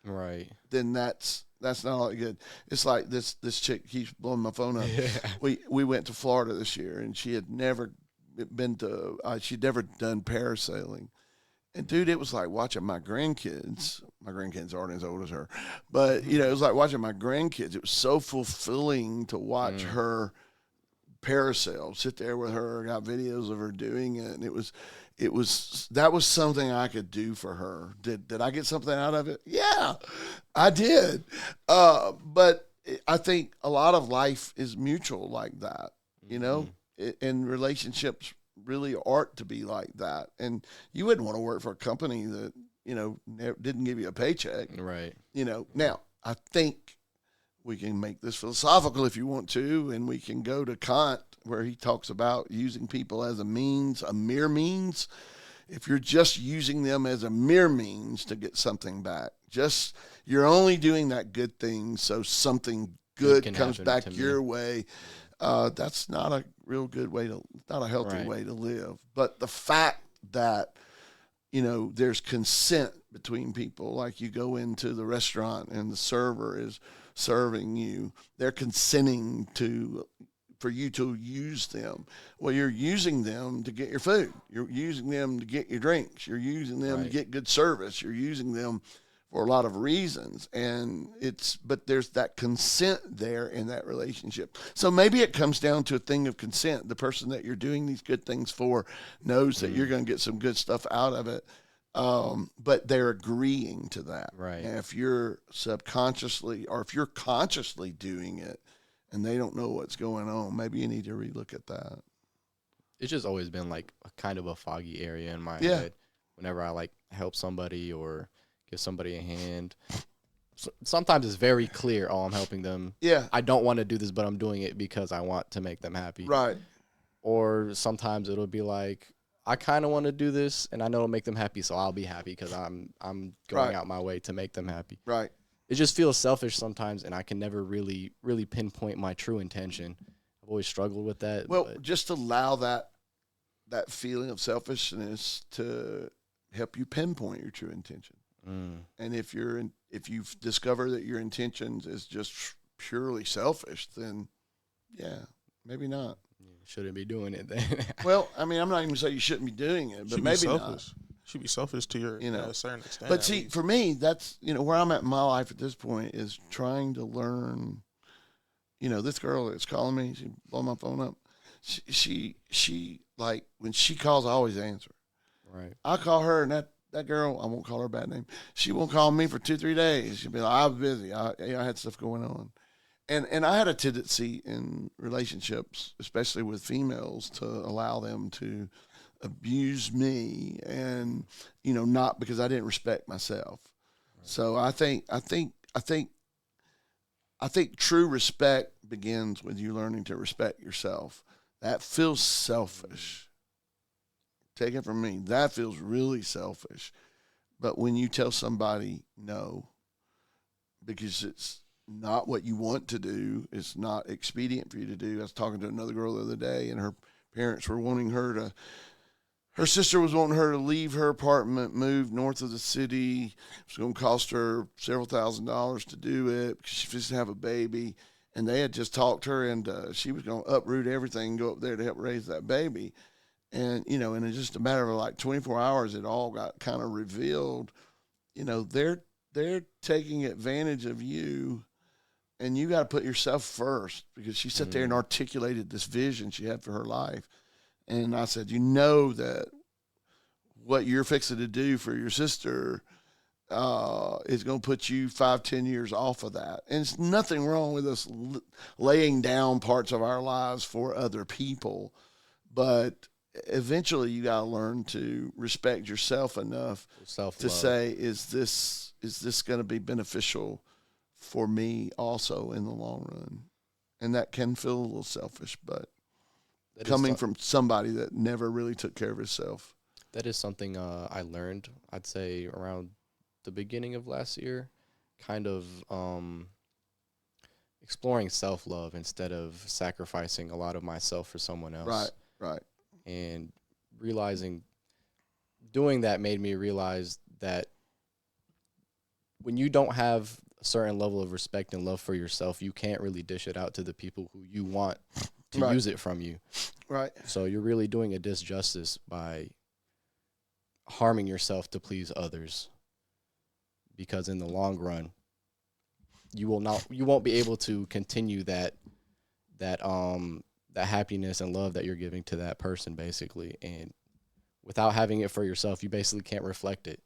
right, then that's not all that good. It's like this chick keeps blowing my phone up. Yeah. We went to Florida this year, and she had never she'd never done parasailing. And dude, it was like watching my grandkids. My grandkids aren't as old as her, but it was like watching my grandkids. It was so fulfilling to watch her parasail, sit there with her, got videos of her doing it, and that was something I could do for her. Did I get something out of it? Yeah, I did. But I think a lot of life is mutual like that, and relationships really aren't to be like that. And you wouldn't want to work for a company that, didn't give you a paycheck. Right. Now I think we can make this philosophical if you want to, and we can go to Kant where he talks about using people as a mere means. If you're just using them as a mere means to get something back, you're only doing that good thing so something good comes back your way. That's not a real good way not a healthy way to live. But the fact that, there's consent between people, like you go into the restaurant and the server is serving you, they're consenting for you to use them. Well, you're using them to get your food. You're using them to get your drinks. You're using them to get good service. You're using them for a lot of reasons. But there's that consent there in that relationship. So maybe it comes down to a thing of consent. The person that you're doing these good things for knows that you're going to get some good stuff out of it. But they're agreeing to that. Right. And if you're subconsciously or if you're consciously doing it and they don't know what's going on, maybe you need to relook at that. It's just always been like a kind of a foggy area in my head whenever I help somebody or give somebody a hand. Sometimes it's very clear, I'm helping them. Yeah. I don't want to do this, but I'm doing it because I want to make them happy. Right. Or sometimes it'll be like, I kind of want to do this, and I know it'll make them happy, so I'll be happy because I'm going out my way to make them happy. Right. It just feels selfish sometimes, and I can never really pinpoint my true intention. I've always struggled with that. Well, just allow that feeling of selfishness to help you pinpoint your true intention. And if you've discovered that your intentions is just purely selfish, then maybe not. Shouldn't be doing it then. Well, I mean, I'm not even saying you shouldn't be doing it, but maybe not. Should be selfish to your, a certain extent. But see, for me, that's, where I'm at in my life at this point is trying to learn, this girl that's calling me, she blew my phone up. She like, when she calls, I always answer. Right. I call her, and that girl, I won't call her a bad name. She won't call me for 2-3 days. She'll be like, I was busy. I had stuff going on. And I had a tendency in relationships, especially with females, to allow them to abuse me, and not because I didn't respect myself. Right. So I think true respect begins with you learning to respect yourself. That feels selfish. Take it from me. That feels really selfish. But when you tell somebody no, because it's not what you want to do, it's not expedient for you to do. I was talking to another girl the other day, and her parents were wanting her sister was wanting her to leave her apartment, move north of the city. It was going to cost her several $1,000s to do it because she was to have a baby. And they had just talked her into, she was going to uproot everything and go up there to help raise that baby. And, in just a matter of like 24 hours, it all got kind of revealed. They're taking advantage of you and you got to put yourself first, because she sat there and articulated this vision she had for her life. And I said, you know that what you're fixing to do for your sister is going to put you 5-10 years off of that. And it's nothing wrong with us laying down parts of our lives for other people, but eventually you got to learn to respect yourself enough to say, is this going to be beneficial for me also in the long run? And that can feel a little selfish, but coming from somebody that never really took care of himself. That is something I learned, I'd say, around the beginning of last year, kind of exploring self-love instead of sacrificing a lot of myself for someone else. Right. And doing that made me realize that when you don't have a certain level of respect and love for yourself, you can't really dish it out to the people who you want to use it from you. Right. So you're really doing a disjustice by harming yourself to please others, because in the long run, you won't be able to continue that happiness and love that you're giving to that person, basically. And without having it for yourself, you basically can't reflect it.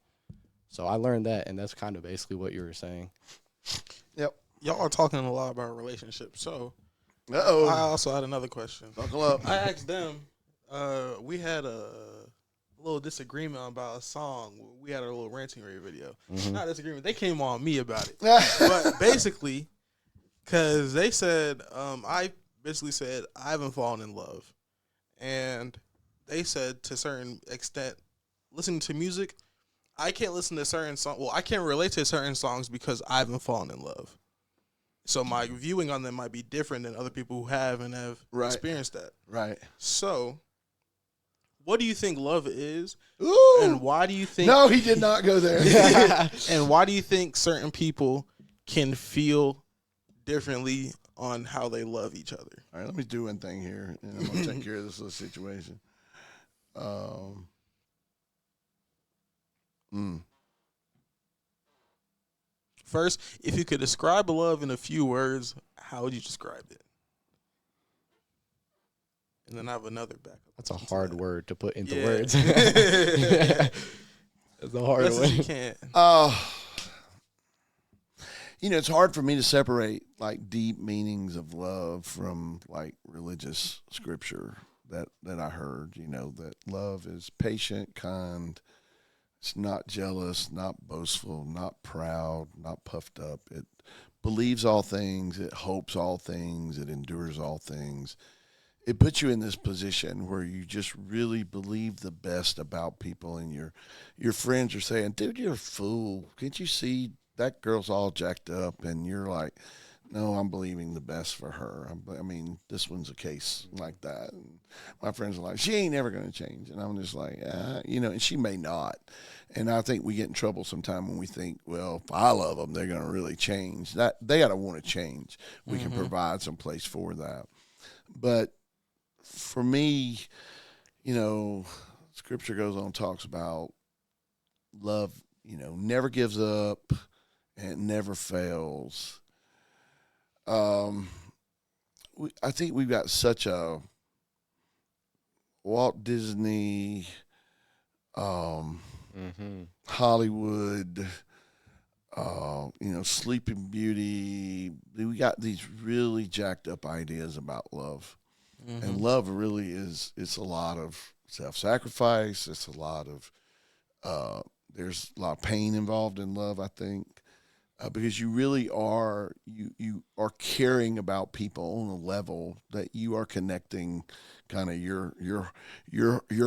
So I learned that, and that's kind of basically what you were saying. Yep. Y'all are talking a lot about relationships, so I also had another question. Buckle up. I asked them, we had a little disagreement about a song. We had a little ranting radio video. Not disagreement. They came on me about it. But basically, because they said, I basically said, I haven't fallen in love. And they said, to a certain extent, listening to music, I can't listen to certain songs. Well, I can't relate to certain songs because I haven't fallen in love. So my viewing on them might be different than other people who have and have experienced that. Right. So, what do you think love is? Ooh. And why do you think... No, he did not go there. And why do you think certain people can feel differently on how they love each other? All right, let me do one thing here, and I'm going to take care of this little situation. First, if you could describe love in a few words, how would you describe it? And then I have another backup. That's a hard word to put into words. That's a hard one. You can't. It's hard for me to separate like deep meanings of love from like religious scripture that I heard. That love is patient, kind. It's not jealous, not boastful, not proud, not puffed up. It believes all things. It hopes all things. It endures all things. It puts you in this position where you just really believe the best about people, and your friends are saying, dude, you're a fool. Can't you see that girl's all jacked up? And you're like, no, I'm believing the best for her. This one's a case like that. And my friends are like, she ain't never going to change. And I'm just like, and she may not. And I think we get in trouble sometime when we think, well, if I love them, they're going to really change. That they got to want to change. We can provide some place for that. But for me, scripture goes on, talks about love, never gives up and never fails. I think we've got such a Walt Disney, Hollywood, Sleeping Beauty. We got these really jacked up ideas about love. And love really it's a lot of self-sacrifice. It's a lot of, there's a lot of pain involved in love, I think. Because you really are you are caring about people on a level that you are connecting kind of your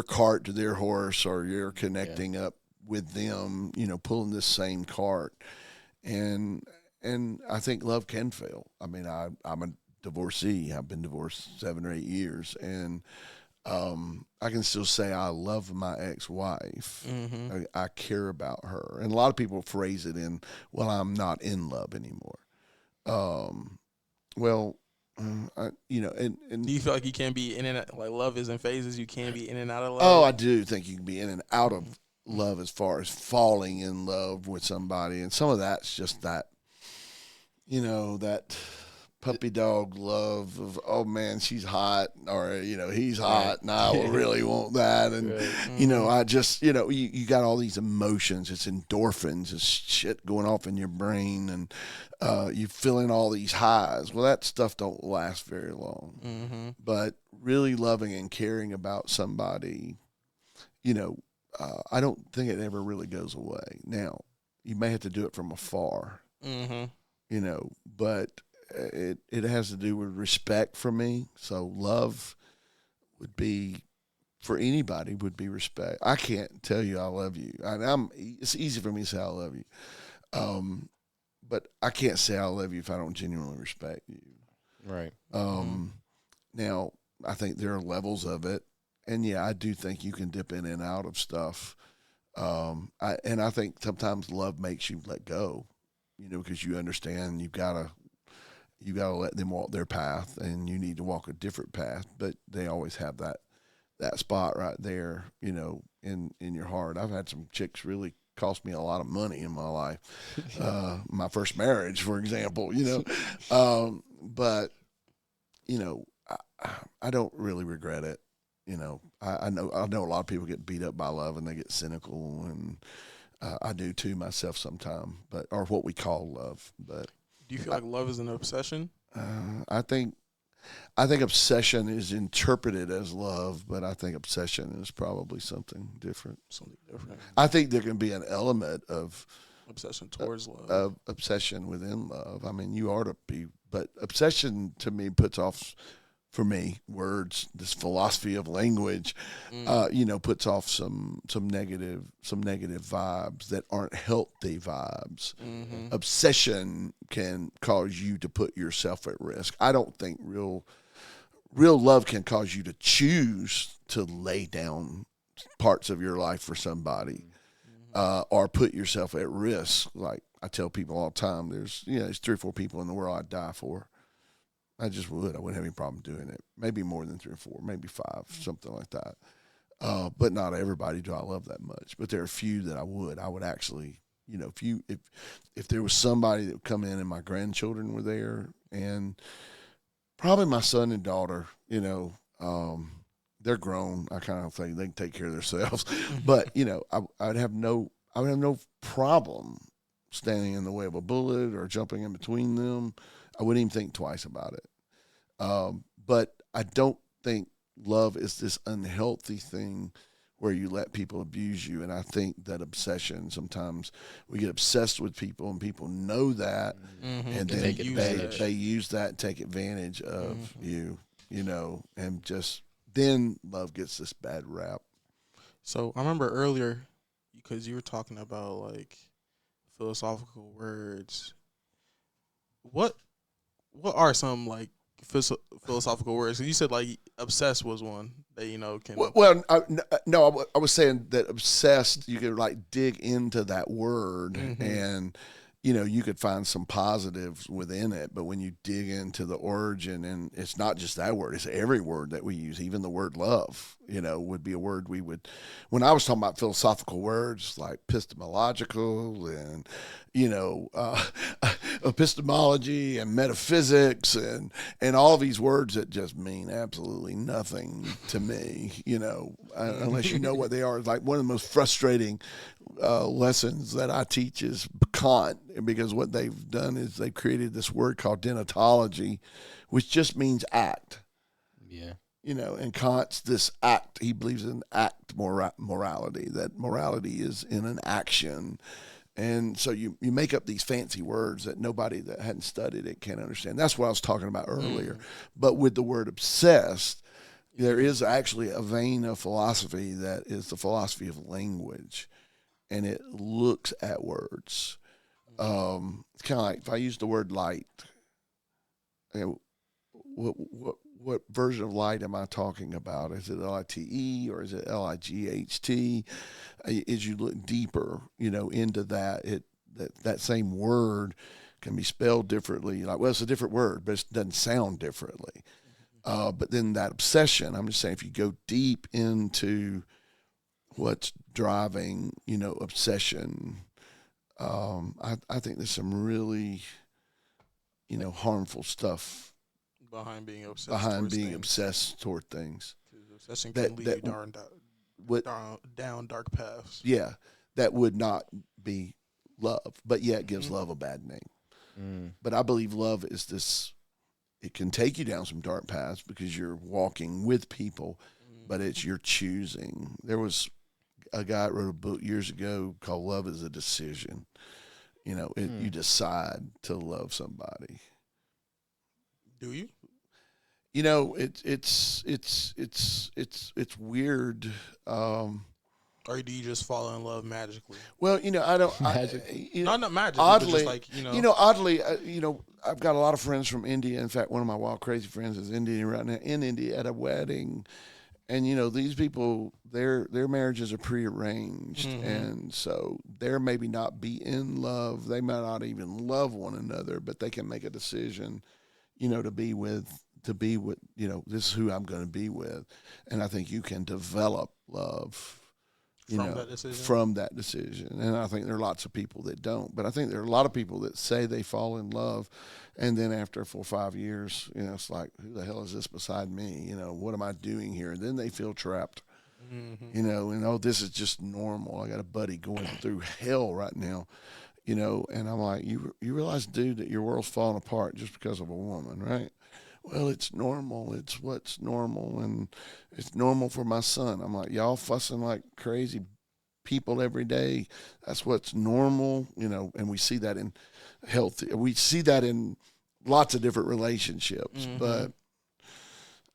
cart to their horse, or you're connecting up with them, pulling this same cart. And I think love can fail. I'm a divorcee. I've been divorced 7 or 8 years, and I can still say I love my ex-wife. I care about her. And a lot of people phrase it in, well, I'm not in love anymore. And do you feel like you can be in and out, like love is in phases, you can be in and out of love? Oh, I do think you can be in and out of love as far as falling in love with somebody. And some of that's just that that puppy dog love of, oh man, she's hot, or he's hot and I really want that. And I just you got all these emotions, it's endorphins, it's shit going off in your brain, and you feeling all these highs. Well, that stuff don't last very long. But really loving and caring about somebody, I don't think it ever really goes away. Now you may have to do it from afar, but it has to do with respect for me. So love would be, for anybody, would be respect. I can't tell you I love you. It's easy for me to say I love you, but I can't say I love you if I don't genuinely respect you. Right. Now I think there are levels of it, and yeah, I do think you can dip in and out of stuff. I think sometimes love makes you let go, because you understand you gotta let them walk their path, and you need to walk a different path. But they always have that spot right there, in your heart. I've had some chicks really cost me a lot of money in my life. My first marriage, for example, but I don't really regret it. I know a lot of people get beat up by love and they get cynical, and I do too myself sometimes, or what we call love. But do you feel like love is an obsession? I think obsession is interpreted as love, but I think obsession is probably something different. I think there can be an element of obsession towards love, of obsession within love. I mean, you are to be, but obsession to me puts off, for me, words, this philosophy of language, puts off some negative vibes that aren't healthy vibes. Obsession can cause you to put yourself at risk. I don't think real love can cause you to choose to lay down parts of your life for somebody, or put yourself at risk. Like I tell people all the time, there's 3 or 4 people in the world I'd die for. I just would. I wouldn't have any problem doing it. Maybe more than 3 or 4, maybe 5, something like that. But not everybody do I love that much. But there are a few that I would. I would actually, if there was somebody that would come in and my grandchildren were there, and probably my son and daughter, they're grown. I kind of think they can take care of themselves. But I would have no problem standing in the way of a bullet or jumping in between them. I wouldn't even think twice about it. But I don't think love is this unhealthy thing where you let people abuse you. And I think that obsession, sometimes we get obsessed with people and people know that, and then they use that and take advantage of you, and just then love gets this bad rap. So I remember earlier, because you were talking about like philosophical words. What are some like philosophical words? You said like obsessed was one that can. Well, no, I was saying that obsessed, you could like dig into that word, and you could find some positives within it. But when you dig into the origin, and it's not just that word, it's every word that we use, even the word love, would be a word we would, when I was talking about philosophical words like epistemological and, epistemology and metaphysics and all these words that just mean absolutely nothing to me, unless you know what they are. It's like one of the most frustrating lessons that I teach is Kant, because what they've done is they've created this word called denotology, which just means act. Yeah. And Kant's this act. He believes in act morality, that morality is in an action. And so you make up these fancy words that nobody that hadn't studied it can understand. That's what I was talking about earlier. But with the word obsessed, there is actually a vein of philosophy that is the philosophy of language, and it looks at words. It's kind of like if I use the word light, what version of light am I talking about? Is it LITE or is it LIGHT? As you look deeper, into that, that same word can be spelled differently. Like, well, it's a different word, but it doesn't sound differently. But then that obsession, I'm just saying, if you go deep into what's driving, obsession, I think there's some really harmful stuff behind being obsessed toward things. Obsession can lead you down dark paths. Yeah, that would not be love, but yet gives love a bad name. But I believe love is this. It can take you down some dark paths because you're walking with people, but it's your choosing. There was a guy that wrote a book years ago called "Love Is a Decision." You decide to love somebody. Do you? It's weird. Or do you just fall in love magically? Well, I don't. Not magically. Oddly, but just oddly, I've got a lot of friends from India. In fact, one of my wild crazy friends is Indian right now in India at a wedding, and these people, their marriages are prearranged, and so they're maybe not be in love. They might not even love one another, but they can make a decision, to be with. This is who I'm going to be with, and I think you can develop love. From that decision. And I think there are lots of people that don't. But I think there are a lot of people that say they fall in love, and then after 4 or 5 years, it's like, who the hell is this beside me? What am I doing here? And then they feel trapped, and this is just normal. I got a buddy going through hell right now, and I'm like, you realize, dude, that your world's falling apart just because of a woman, right? Well, it's normal. It's what's normal, and it's normal for my son. I'm like, y'all fussing like crazy people every day. That's what's normal, and we see that in health. We see that in lots of different relationships, but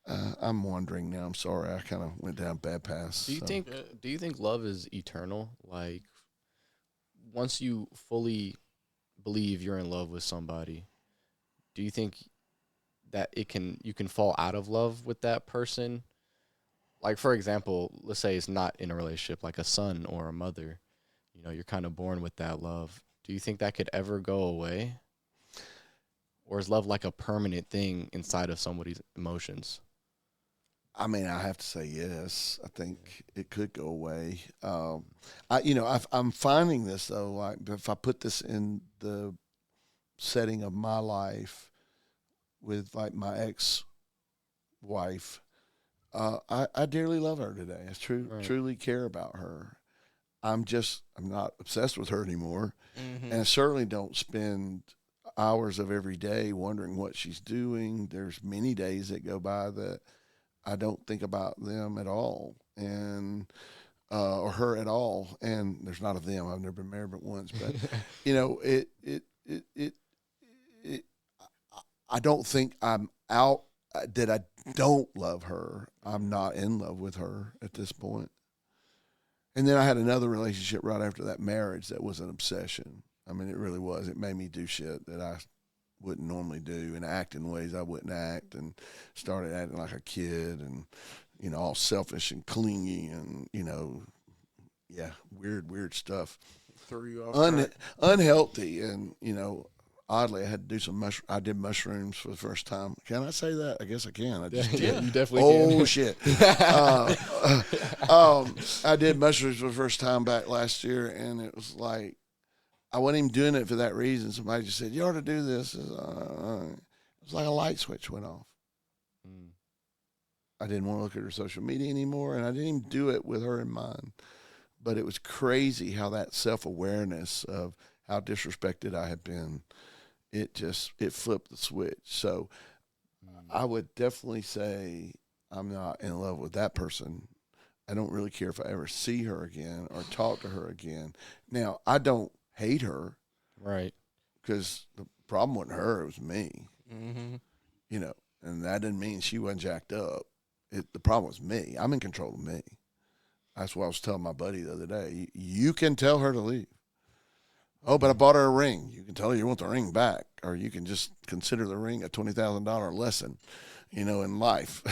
I'm wondering now. I'm sorry. I kind of went down a bad path. Do you think love is eternal? Like, once you fully believe you're in love with somebody, do you think that you can fall out of love with that person? Like, for example, let's say it's not in a relationship, like a son or a mother. You're kind of born with that love. Do you think that could ever go away? Or is love like a permanent thing inside of somebody's emotions? I mean, I have to say yes. I think it could go away. I'm finding this, though, like, if I put this in the setting of my life, with like my ex-wife, I dearly love her today. I truly care about her. I'm not obsessed with her anymore, and I certainly don't spend hours of every day wondering what she's doing. There's many days that go by that I don't think about them at all, and or her at all. And there's not a them. I've never been married but once, but I don't think I'm out that I don't love her. I'm not in love with her at this point. And then I had another relationship right after that marriage that was an obsession. I mean, it really was. It made me do shit that I wouldn't normally do and act in ways I wouldn't act, and started acting like a kid and, all selfish and clingy and, weird stuff. Threw you off unhealthy and, oddly, I had to do I did mushrooms for the first time. Can I say that? I guess I can. I just did. Yeah, you definitely can. Oh, shit. I did mushrooms for the first time back last year, and it was like, I wasn't even doing it for that reason. Somebody just said, you ought to do this. It was like a light switch went off. I didn't want to look at her social media anymore, and I didn't even do it with her in mind. But it was crazy how that self-awareness of how disrespected I had been, it flipped the switch. So I would definitely say I'm not in love with that person. I don't really care if I ever see her again or talk to her again. Now, I don't hate her. Right. Because the problem wasn't her, it was me. And that didn't mean she wasn't jacked up. The problem was me. I'm in control of me. That's what I was telling my buddy the other day. You can tell her to leave. Oh, but I bought her a ring. You can tell her you want the ring back, or you can just consider the ring a $20,000 lesson, in life,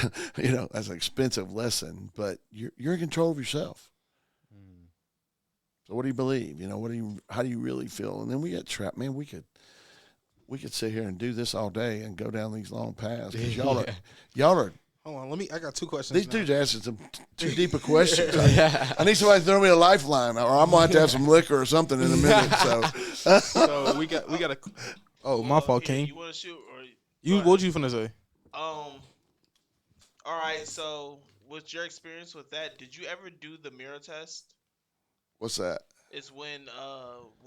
as an expensive lesson, but you're in control of yourself. So what do you believe? How do you really feel? And then we get trapped, man. We could sit here and do this all day and go down these long paths because y'all are. Hold on, I got two questions. These dudes asking some too deep of questions. I need somebody to throw me a lifeline, or I'm going to have to have some liquor or something in a minute. So we got Oh, my fault, Here, King. you want to shoot or What you finna say? Um. All right. So, with your experience with that, did you ever do the mirror test? What's that? It's when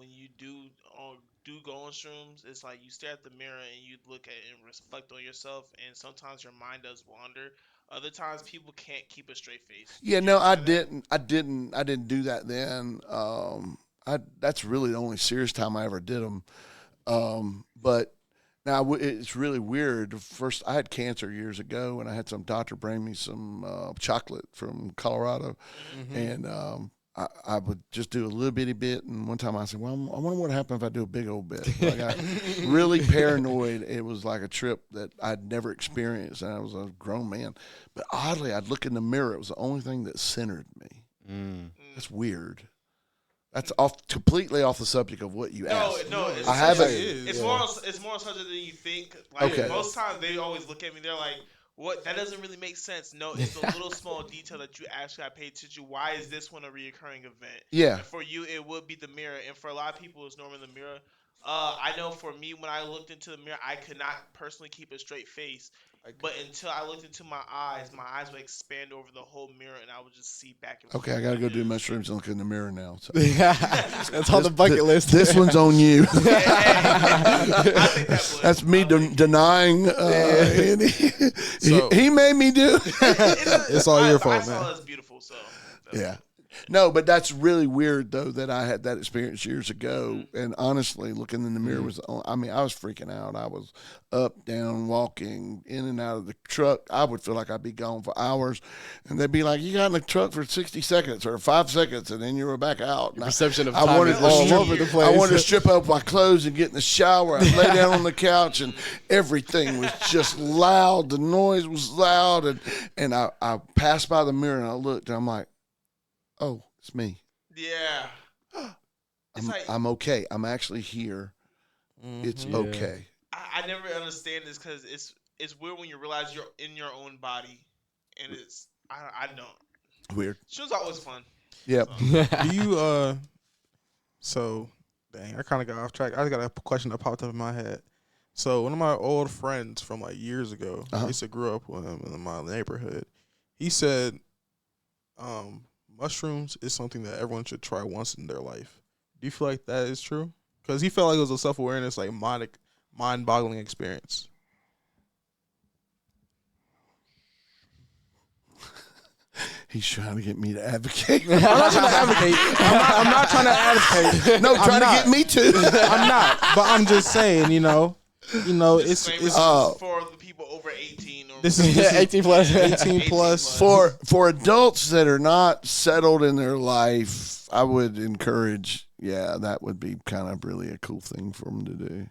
you do go on shrooms. It's like you stare at the mirror and you look at and reflect on yourself, and sometimes your mind does wander. Other times, people can't keep a straight face. Yeah, Did you no, ever I try that? didn't. I didn't do that then. That's really the only serious time I ever did them. But now it's really weird. First, I had cancer years ago, and I had some doctor bring me some chocolate from Colorado, Mm-hmm. and I would just do a little bitty bit. And one time I said, "Well, I wonder what happened if I do a big old bit." So I got really paranoid. It was like a trip that I'd never experienced, and I was a grown man. But oddly, I'd look in the mirror. It was the only thing that centered me. That's weird. That's completely off the subject of what you asked. No, it's I haven't. it's more subject than you think. Like Okay. most times they always look at me, they're like, "What? That doesn't really make sense." No, it's a little small detail that you actually got paid attention to. Why is this one a reoccurring event? Yeah. And for you, it would be the mirror, and for a lot of people, it's normally the mirror. I know for me, when I looked into the mirror, I could not personally keep a straight face. But until I looked into my eyes would expand over the whole mirror, and I would just see back and forth. Okay, I got to go do mushrooms and look in the mirror now. So. That's on the bucket list. This one's on you. I think That's me denying. He made me do it. It's all your fault, I saw man. it as beautiful, so. Yeah. No, but that's really weird, though, that I had that experience years ago. And honestly, looking in the mirror was, I was freaking out. I was up, down, walking, in and out of the truck. I would feel like I'd be gone for hours. And they'd be like, you got in the truck for 60 seconds or 5 seconds, and then you were back out. Your perception of time is all all over the place. I wanted to strip up my clothes and get in the shower. I'd lay down on the couch, and everything was just loud. The noise was loud. And I passed by the mirror, and I looked, and I'm like, oh, it's me. Yeah. I'm okay. I'm actually here. It's okay. I never understand this because it's weird when you realize you're in your own body, and I don't. Weird. Show's always fun. Yep. Do you So, dang, I kind of got off track. I just got a question that popped up in my head. So one of my old friends from like years ago, I used to grow up with him in my neighborhood. He said, mushrooms is something that everyone should try once in their life. Do you feel like that is true? Because he felt like it was a self-awareness, like mind-boggling experience. He's trying to get me to advocate. I'm not trying to advocate. I'm not trying to advocate. No, trying to get me to. I'm not. But I'm just saying, it's for the people over 18. Or this is 18 plus. 18 plus. For adults that are not settled in their life, I would encourage. Yeah, that would be kind of really a cool thing for them to do.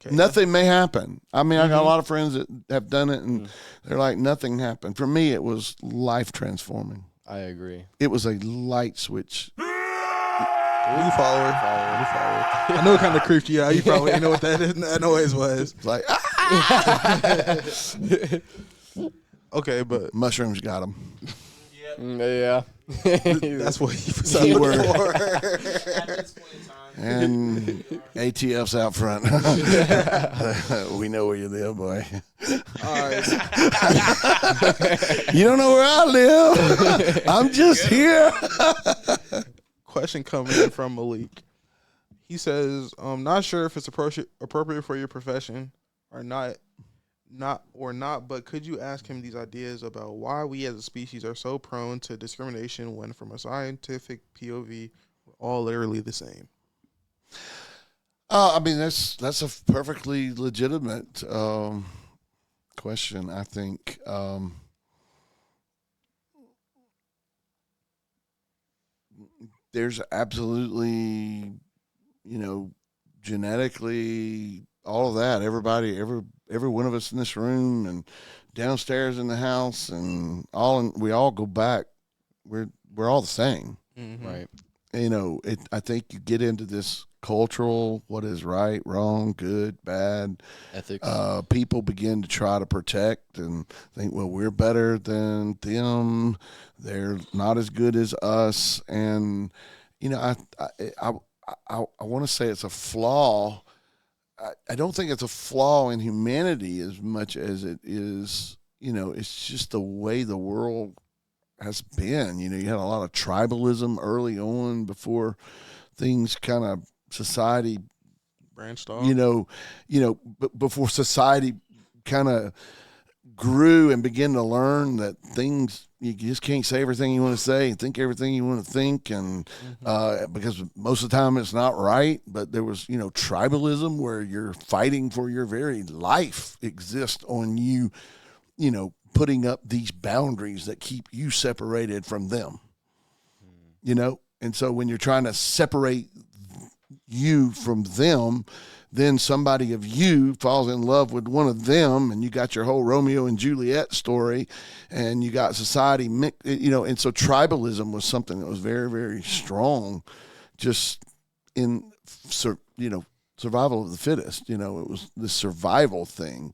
Okay. Nothing may happen. I mean, I got a lot of friends that have done it, and they're like, nothing happened. For me, it was life transforming. I agree. It was a light switch. You follow her. I know it kind of creeped you out. You probably know what that noise was. It's like, okay, but mushrooms got them. Yeah. That's what he was Keyword. for. At this point in time. And ATF's out front. We know where you live, boy. All right. You don't know where I live. I'm just here. Question coming in from Malik. He says, "I'm not sure if it's appropriate for your profession or not, but could you ask him these ideas about why we as a species are so prone to discrimination when, from a scientific POV, we're all literally the same?" I mean, that's a perfectly legitimate question. I think there's absolutely, genetically all of that. Everybody, every one of us in this room and downstairs in the house, and we all go back. We're all the same, Right? I think you get into this cultural, what is right, wrong, good, bad, Ethics. People begin to try to protect and think, well, we're better than them. They're not as good as us. And, I want to say it's a flaw I don't think it's a flaw in humanity as much as it is, it's just the way the world has been. You had a lot of tribalism early on before things kind of society branched off. Before society kind of grew and began to learn that things you just can't say everything you want to say and think everything you want to think, and because most of the time it's not right. But there was tribalism where you're fighting for your very life exists on you putting up these boundaries that keep you separated from them. And so when you're trying to separate you from them, then somebody of you falls in love with one of them, and you got your whole Romeo and Juliet story, and you got society, and so tribalism was something that was very, very strong, just in, survival of the fittest. It was the survival thing.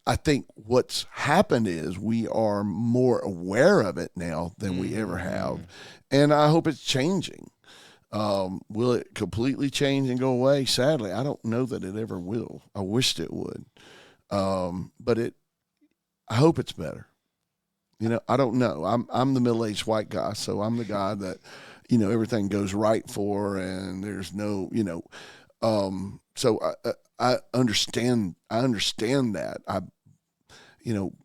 I think what's happened is we are more aware of it now than we ever have, and I hope it's changing. Will it completely change and go away? Sadly, I don't know that it ever will. I wished it would. But I hope it's better. I don't know. I'm the middle-aged white guy, so I'm the guy that, everything goes right for, and there's no, so I understand that.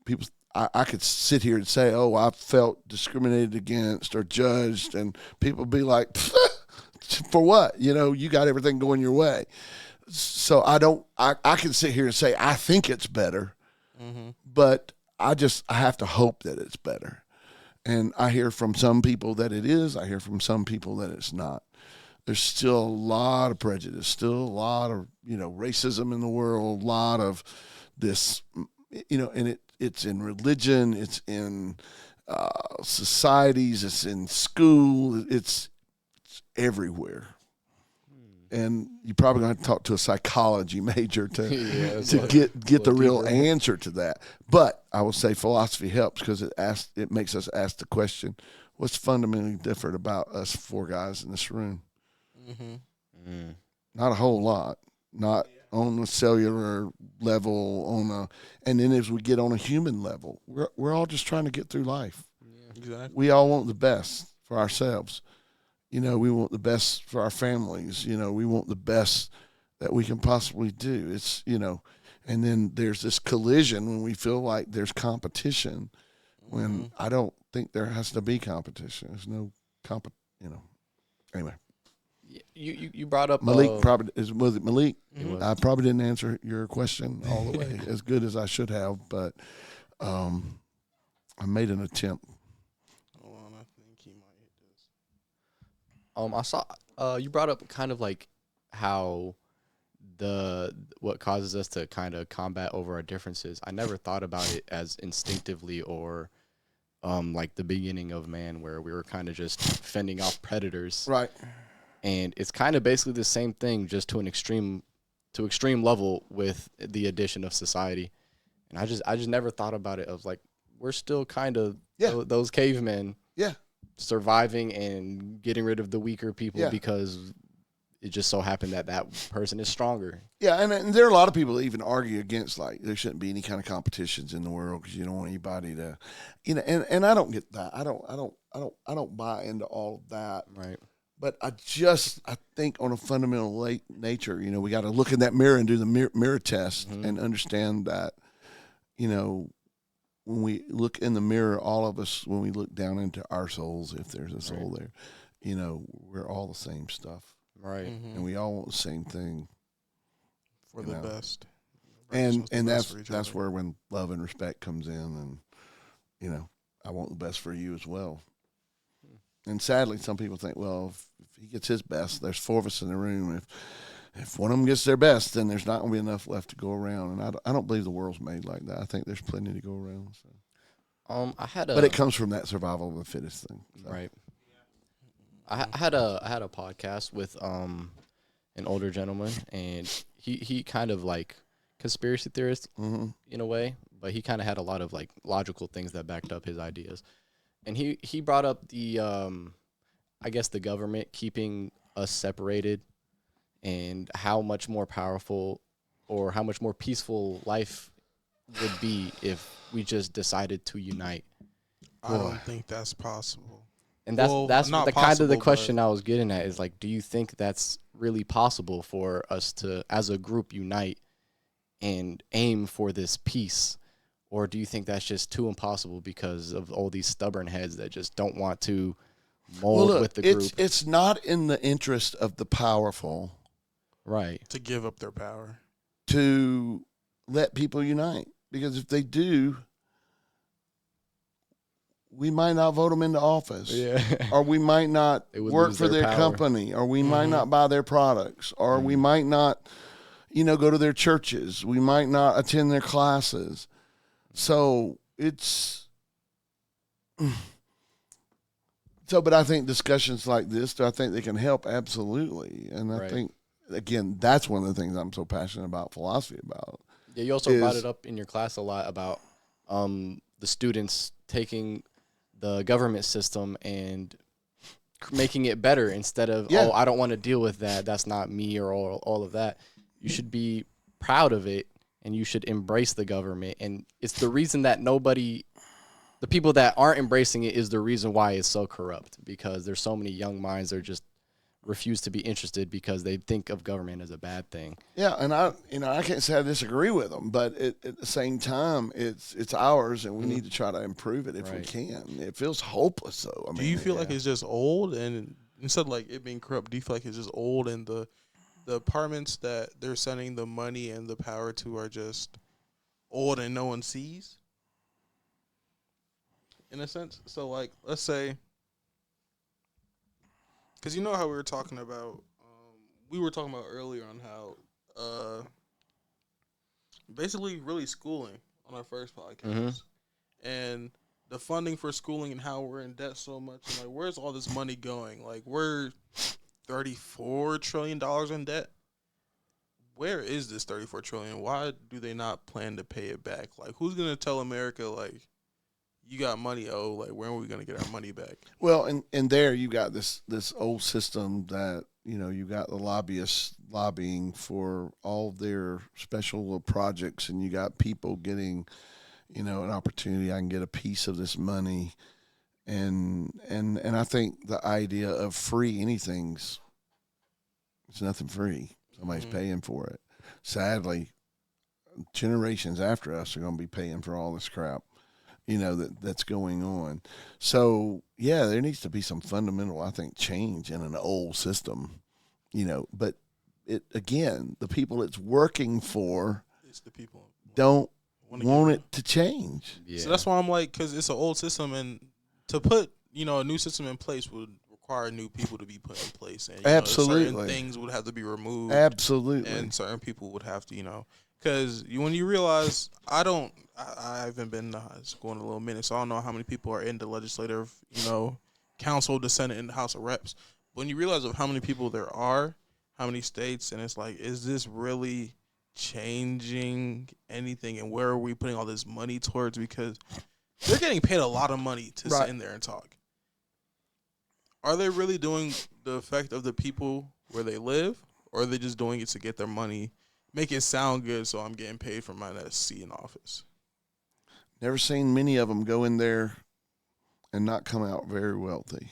People, I could sit here and say, oh, I felt discriminated against or judged, and people be like, for what? You got everything going your way. So I can sit here and say, I think it's better, but I have to hope that it's better. And I hear from some people that it is. I hear from some people that it's not. There's still a lot of prejudice, still a lot of, racism in the world, a lot of this, and it's in religion, it's in societies, it's in school, it's everywhere. And you're probably going to talk to a psychology major to get the real answer to that. But I will say philosophy helps because it makes us ask the question, what's fundamentally different about us four guys in this room? Not a whole lot. Not on the cellular level, and then as we get on a human level, we're all just trying to get through life. Exactly. We all want the best for ourselves. We want the best for our families. We want the best that we can possibly do. It's, and then there's this collision when we feel like there's competition, when I don't think there has to be competition. There's no Anyway. You brought up Malik. Was it Malik? It was. I probably didn't answer your question all the way as good as I should have, but I made an attempt. Hold on, I think he might hit this. I saw you brought up kind of like how what causes us to kind of combat over our differences. I never thought about it as instinctively or like the beginning of man, where we were kind of just fending off predators. Right. And it's kind of basically the same thing, just to an extreme level with the addition of society. And I just never thought about it. I was like, we're still kind of those cavemen, surviving and getting rid of the weaker people because it just so happened that person is stronger. Yeah, and there are a lot of people that even argue against, like, there shouldn't be any kind of competitions in the world because you don't want anybody to, and I don't get that. I don't buy into all of that. Right. But I think on a fundamental nature, we got to look in that mirror and do the mirror test and understand that, when we look in the mirror, all of us, when we look down into our souls, if there's a soul there, we're all the same stuff. Right. And we all want the same thing. For the best. And that's where when love and respect comes in, and, I want the best for you as well. And sadly, some people think, well, if he gets his best, there's four of us in the room. If one of them gets their best, then there's not going to be enough left to go around. And I don't believe the world's made like that. I think there's plenty to go around. So. But it comes from that survival of the fittest thing. So. Right. I had a podcast with an older gentleman, and he kind of like conspiracy theorist in a way, but he kind of had a lot of like logical things that backed up his ideas. And he brought up the, I guess, the government keeping us separated and how much more powerful or how much more peaceful life would be if we just decided to unite. I don't think that's possible. And that's not the possible, kind of the question I was getting at is like, do you think that's really possible for us to, as a group, unite and aim for this peace? Or do you think that's just too impossible because of all these stubborn heads that just don't want to mold with the group? It's not in the interest of the powerful, right, to give up their power, to let people unite. Because if they do, we might not vote them into office, or we might not work for their company, or we might not buy their products, or we might not, go to their churches. We might not attend their classes. So but I think discussions like this, I think they can help, absolutely. And I think, again, that's one of the things I'm so passionate about philosophy about. Yeah, you also brought it up in your class a lot about the students taking the government system and making it better instead of, I don't want to deal with that. That's not me, or all of that. You should be proud of it, and you should embrace the government. And it's the reason that the people that aren't embracing it is the reason why it's so corrupt, because there's so many young minds that just refuse to be interested because they think of government as a bad thing. Yeah, and I can't say I disagree with them, but at the same time, it's ours, and we need to try to improve it if we can. It feels hopeless, though. Do you feel like it's just old, and instead of like it being corrupt, do you feel like it's just old, and the departments that they're sending the money and the power to are just old and no one sees? In a sense, so like, let's say, because you know how we were talking about earlier on how basically really schooling on our first podcast, and the funding for schooling and how we're in debt so much, and like, where's all this money going? Like, we're $34 trillion in debt. Where is this $34 trillion? Why do they not plan to pay it back? Like, who's gonna tell America, like, you got money, like, when are we going to get our money back? Well, and there you got this old system that, you got the lobbyists lobbying for all their special little projects, and you got people getting, an opportunity. I can get a piece of this money. And I think the idea of free anything's, it's nothing free. Somebody's paying for it. Sadly, generations after us are going to be paying for all this crap. That's going on. So, yeah, there needs to be some fundamental, I think, change in an old system, but again, the people it's working for, it's the people don't want it to change. Yeah. So that's why I'm like, because it's an old system, and to put, a new system in place would require new people to be put in place. And, absolutely. Certain things would have to be removed. Absolutely. And certain people would have to, because when you realize, I haven't been to school in a little minute, so I don't know how many people are in the legislative, council, the Senate, and the House of Reps. When you realize of how many people there are, how many states, and it's like, is this really changing anything? And where are we putting all this money towards? Because they're getting paid a lot of money to sit in there and talk. Are they really doing the effect of the people where they live, or are they just doing it to get their money, make it sound good, so I'm getting paid for my next seat in office? Never seen many of them go in there and not come out very wealthy.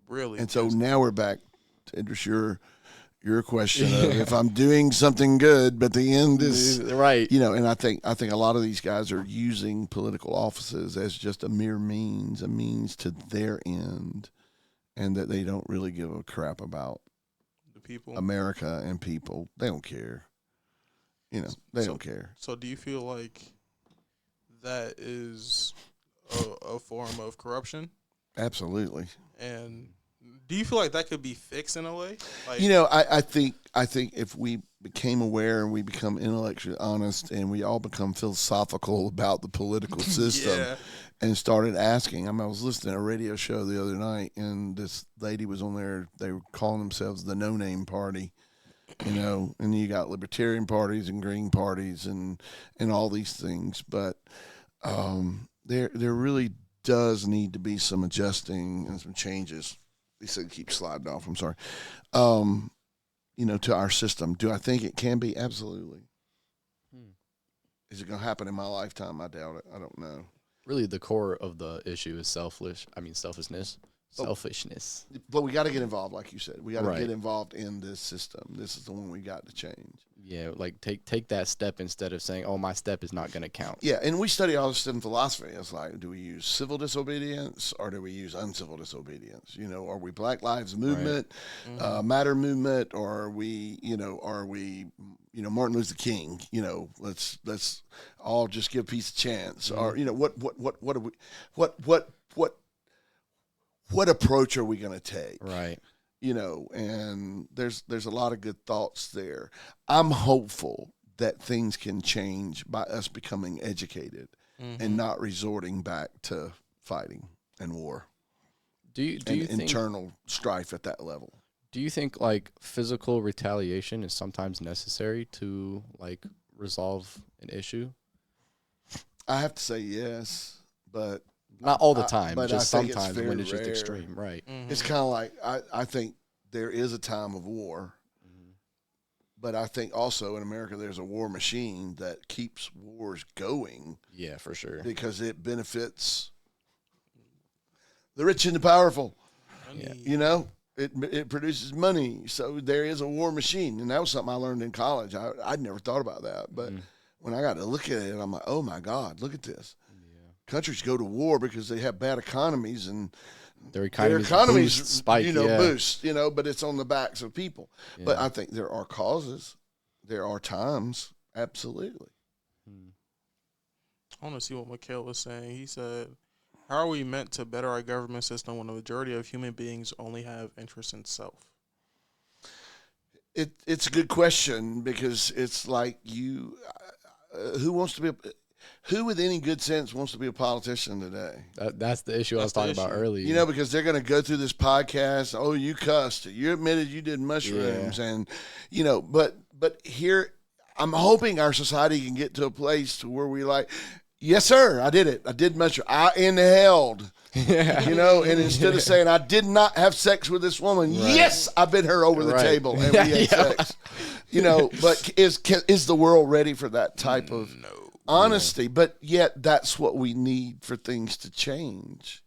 Really? And so now we're back to Idris, your question of if I'm doing something good, but the end is right. And I think a lot of these guys are using political offices as just a mere means, to their end, and that they don't really give a crap about the people, America and people. They don't care. They don't care. So do you feel like that is a form of corruption? Absolutely. And do you feel like that could be fixed in a way? Like, I think if we became aware and we become intellectually honest and we all become philosophical about the political system and started asking. I was listening to a radio show the other night, and this lady was on there. They were calling themselves the No Name Party, and you got libertarian parties and green parties and all these things. But there really does need to be some adjusting and some changes. They said keep sliding off. I'm sorry. to our system. Do I think it can be? Absolutely. Is it going to happen in my lifetime? I doubt it. I don't know. Really, the core of the issue is selfishness. Selfishness. But we got to get involved, like you said. We got to get involved in this system. This is the one we got to change. Yeah, like take that step instead of saying, "Oh, my step is not going to count." Yeah, and we study all this in philosophy. It's like, do we use civil disobedience or do we use uncivil disobedience? Are we Black Lives Movement, Matter movement, or are we Martin Luther King? Let's all just give peace a chance. Or what are we what approach are we going to take? Right. And there's a lot of good thoughts there. I'm hopeful that things can change by us becoming educated and not resorting back to fighting and war. Do you think internal strife at that level? Do you think like physical retaliation is sometimes necessary to like resolve an issue? I have to say yes, but not all the time, but just sometimes when it's rare. just extreme, right? It's kind of like I think there is a time of war, but I think also in America there's a war machine that keeps wars going. Yeah, for sure. Because it benefits the rich and the powerful. Yeah. It produces money, so there is a war machine, and that was something I learned in college. I'd never thought about that, but when I got to look at it, I'm like, oh my God, look at this. Countries go to war because they have bad economies and their economies spike, boost, but it's on the backs of people. Yeah. But I think there are causes, there are times, absolutely. I want to see what Mikhail was saying. He said, how are we meant to better our government system when the majority of human beings only have interest in self? It's a good question because it's like who with any good sense wants to be a politician today? That's the issue I was talking about earlier. Because they're going to go through this podcast. Oh, you cussed. You admitted you did mushrooms, and but here, I'm hoping our society can get to a place to where we like, yes, sir, I did it. I did mushroom. I inhaled. And instead of saying I did not have sex with this woman, yes, I bent her over the table and we had sex. But is the world ready for that type of honesty? Yeah. But yet that's what we need for things to change.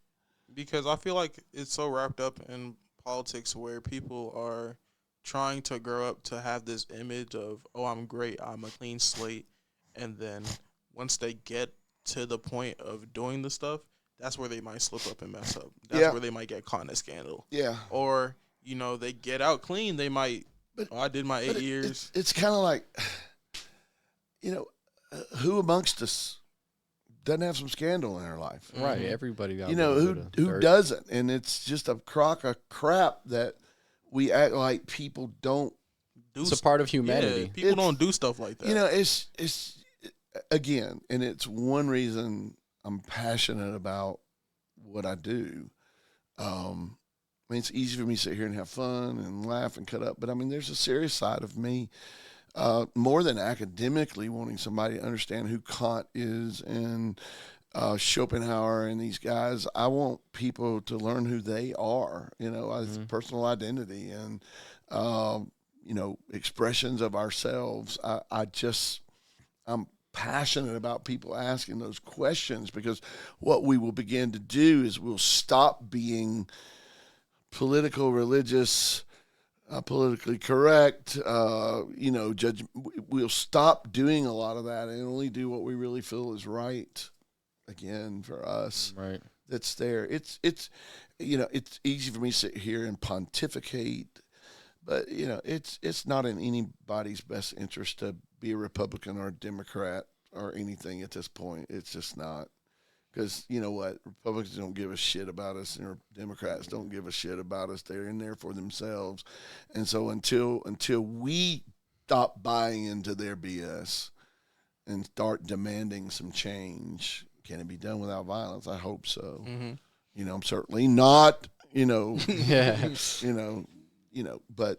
Because I feel like it's so wrapped up in politics where people are trying to grow up to have this image of, oh, I'm great, I'm a clean slate. And then once they get to the point of doing the stuff, that's where they might slip up and mess up. That's where they might get caught in a scandal. Yeah. Or, they get out clean. They might, I did my 8 years. It's kind of like, who amongst us doesn't have some scandal in their life? Right. Everybody got who doesn't? And it's just a crock of crap that we act like people don't do. It's a part of humanity. Yeah, people don't do stuff like that. It's again, and it's one reason I'm passionate about what I do. It's easy for me to sit here and have fun and laugh and cut up, but there's a serious side of me, more than academically wanting somebody to understand who Kant is and Schopenhauer and these guys. I want people to learn who they are, as personal identity and, expressions of ourselves. I'm passionate about people asking those questions, because what we will begin to do is we'll stop being political, religious, politically correct, judge. We'll stop doing a lot of that and only do what we really feel is right. Again, for us, right? That's there. It's easy for me to sit here and pontificate, but it's not in anybody's best interest to be a Republican or a Democrat or anything at this point. It's just not. Because you know what? Republicans don't give a shit about us, and Democrats don't give a shit about us. They're in there for themselves. And so until we stop buying into their BS and start demanding some change, can it be done without violence? I hope so. Mm-hmm. I'm certainly not, but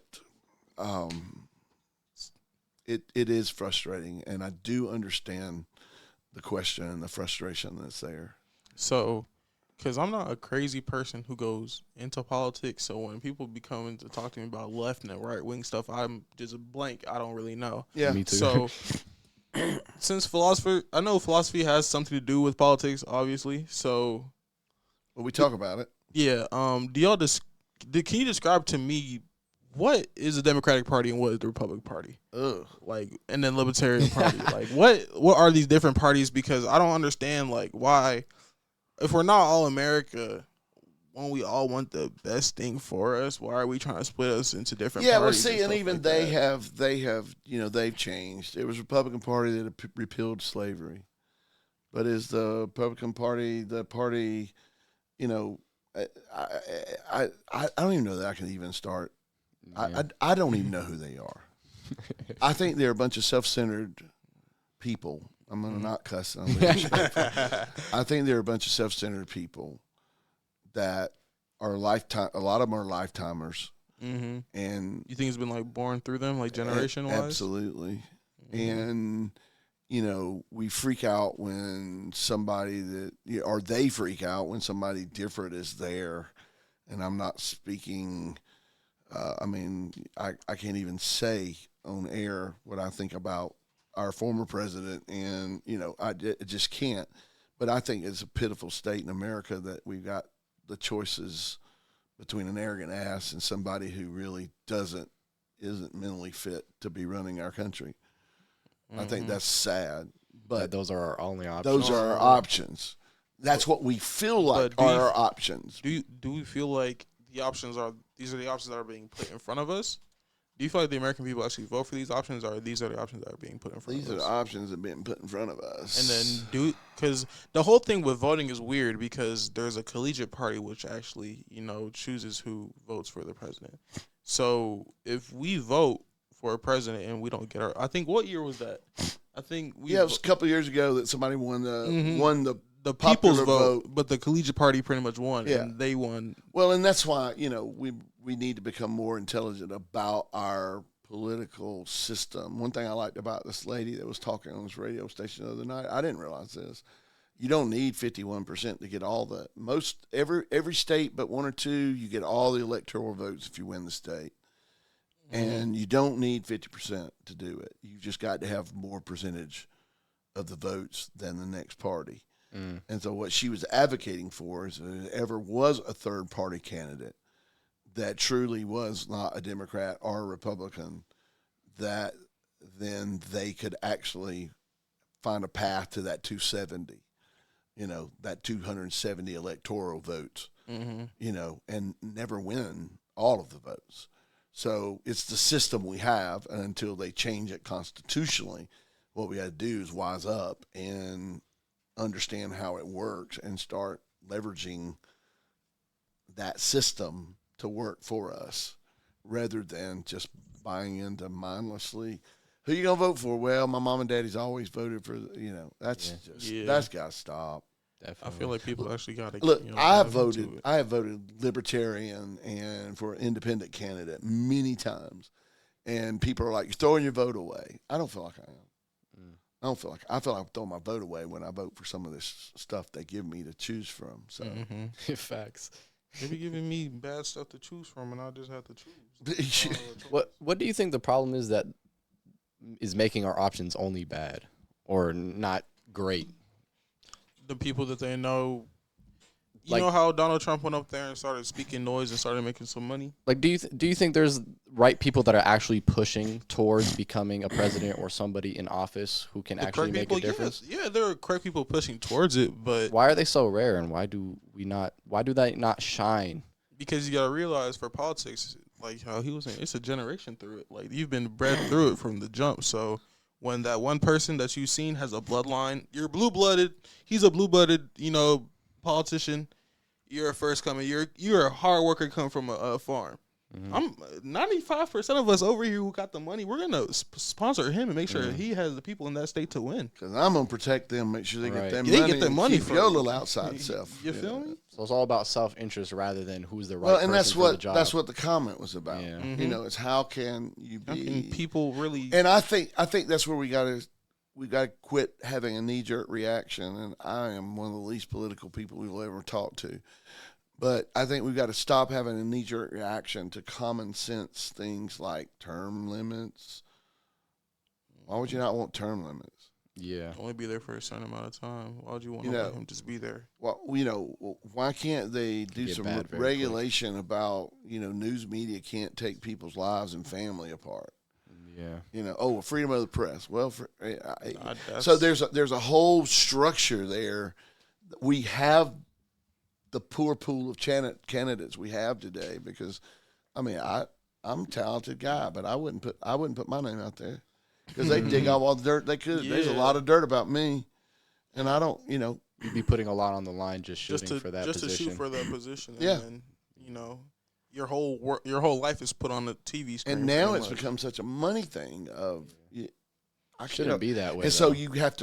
it is frustrating, and I do understand the question and the frustration that's there. So Because I'm not a crazy person who goes into politics. So when people be coming to talk to me about left and right wing stuff, I'm just blank. I don't really know. Yeah, me too. So since I know philosophy has something to do with politics, obviously. So, well, we talk about it. Yeah. Do y'all can you describe to me what is the Democratic Party and what is the Republican Party? Ugh. Like, and then Libertarian Party. Like, what are these different parties? Because I don't understand like why, if we're not all America, when we all want the best thing for us, why are we trying to split us into different parties? Yeah, well, see, and even like they that? have, they've changed. It was Republican Party that repealed slavery, but is the Republican Party the party? I don't even know that I can even start. Yeah. I don't even know who they are. I think they're a bunch of self-centered people. I'm gonna not cuss. I think they're a bunch of self-centered people that are lifetime. A lot of them are lifetimers. Mm-hmm. And you think it's been like born through them, like generation wise? Absolutely. And we freak out when somebody or they freak out when somebody different is there. And I'm not speaking. I can't even say on air what I think about our former president, and I just can't. But I think it's a pitiful state in America that we've got the choices between an arrogant ass and somebody who really isn't mentally fit to be running our country. I think that's sad. But those are our only options. Those are our options. That's what we feel like are our options. Do we feel like these are the options that are being put in front of us? Do you feel like the American people actually vote for these options, or these are the options that are being put in front of us? These are the options that are being put in front of us. And then because the whole thing with voting is weird because there's a collegiate party which actually, chooses who votes for the president. So if we vote for a president and we don't get I think, what year was that? I think it was a couple of years ago that somebody won the people's vote, but the collegiate party pretty much won, yeah. and they won. Well, and that's why we need to become more intelligent about our political system. One thing I liked about this lady that was talking on this radio station the other night, I didn't realize this. You don't need 51% to get every state but one or two. You get all the electoral votes if you win the state. And you don't need 50% to do it. You just got to have more percentage of the votes than the next party. And so what she was advocating for is if there ever was a third-party candidate that truly was not a Democrat or a Republican, that then they could actually find a path to that 270, that 270 electoral votes, and never win all of the votes. So it's the system we have, and until they change it constitutionally, what we got to do is wise up and understand how it works and start leveraging that system to work for us rather than just buying into mindlessly. Who you going to vote for? Well, my mom and daddy's always voted for, that's that's got to stop. Definitely. I feel like people actually got to look. I have voted libertarian and for an independent candidate many times, and people are like, "You're throwing your vote away." I don't feel like I am. I feel like I'm throwing my vote away when I vote for some of this stuff they give me to choose from. So facts. They be giving me bad stuff to choose from, and I just have to choose. What do you think the problem is that is making our options only bad or not great? The people that they know. You know how Donald Trump went up there and started speaking noise and started making some money? Like, do you think there's right people that are actually pushing towards becoming a president or somebody in office who can actually make a difference? Yes. Yeah, there are correct people pushing towards it, but why are they so rare, and why do they not shine? Because you gotta realize for politics, like how he was saying, it's a generation through it. Like you've been bred through it from the jump. So when that one person that you've seen has a bloodline, you're blue-blooded. He's a blue-blooded, politician. You're a first comer. You're a hard worker coming from a farm. I'm 95% of us over here who got the money. We're gonna sponsor him and make sure he has the people in that state to win. Because I'm gonna protect them, make sure they get their money. They get their money for your little outside self. You feel me? So it's all about self-interest rather than who's the right person for the job. That's what the comment was about. Yeah. It's how can you be? How can people really? And I think that's where we we got to quit having a knee jerk reaction. And I am one of the least political people we will ever talk to. But I think we've got to stop having a knee jerk reaction to common sense things like term limits. Why would you not want term limits? Yeah. Only be there for a certain amount of time. Why would you want to let him just be there? Well, why can't they do some regulation about, news media can't take people's lives and family apart? Yeah. Freedom of the press. Well, so there's a whole structure there. We have the poor pool of candidates we have today because, I'm a talented guy, but I wouldn't put my name out there because they dig up all the dirt they could. Yeah. There's a lot of dirt about me, and I don't. You'd be putting a lot on the line just shooting for that position. Just to shoot for that position. Yeah. And then, your whole life is put on the TV screen. And now it's become such a money thing. I shouldn't be that way. And so you have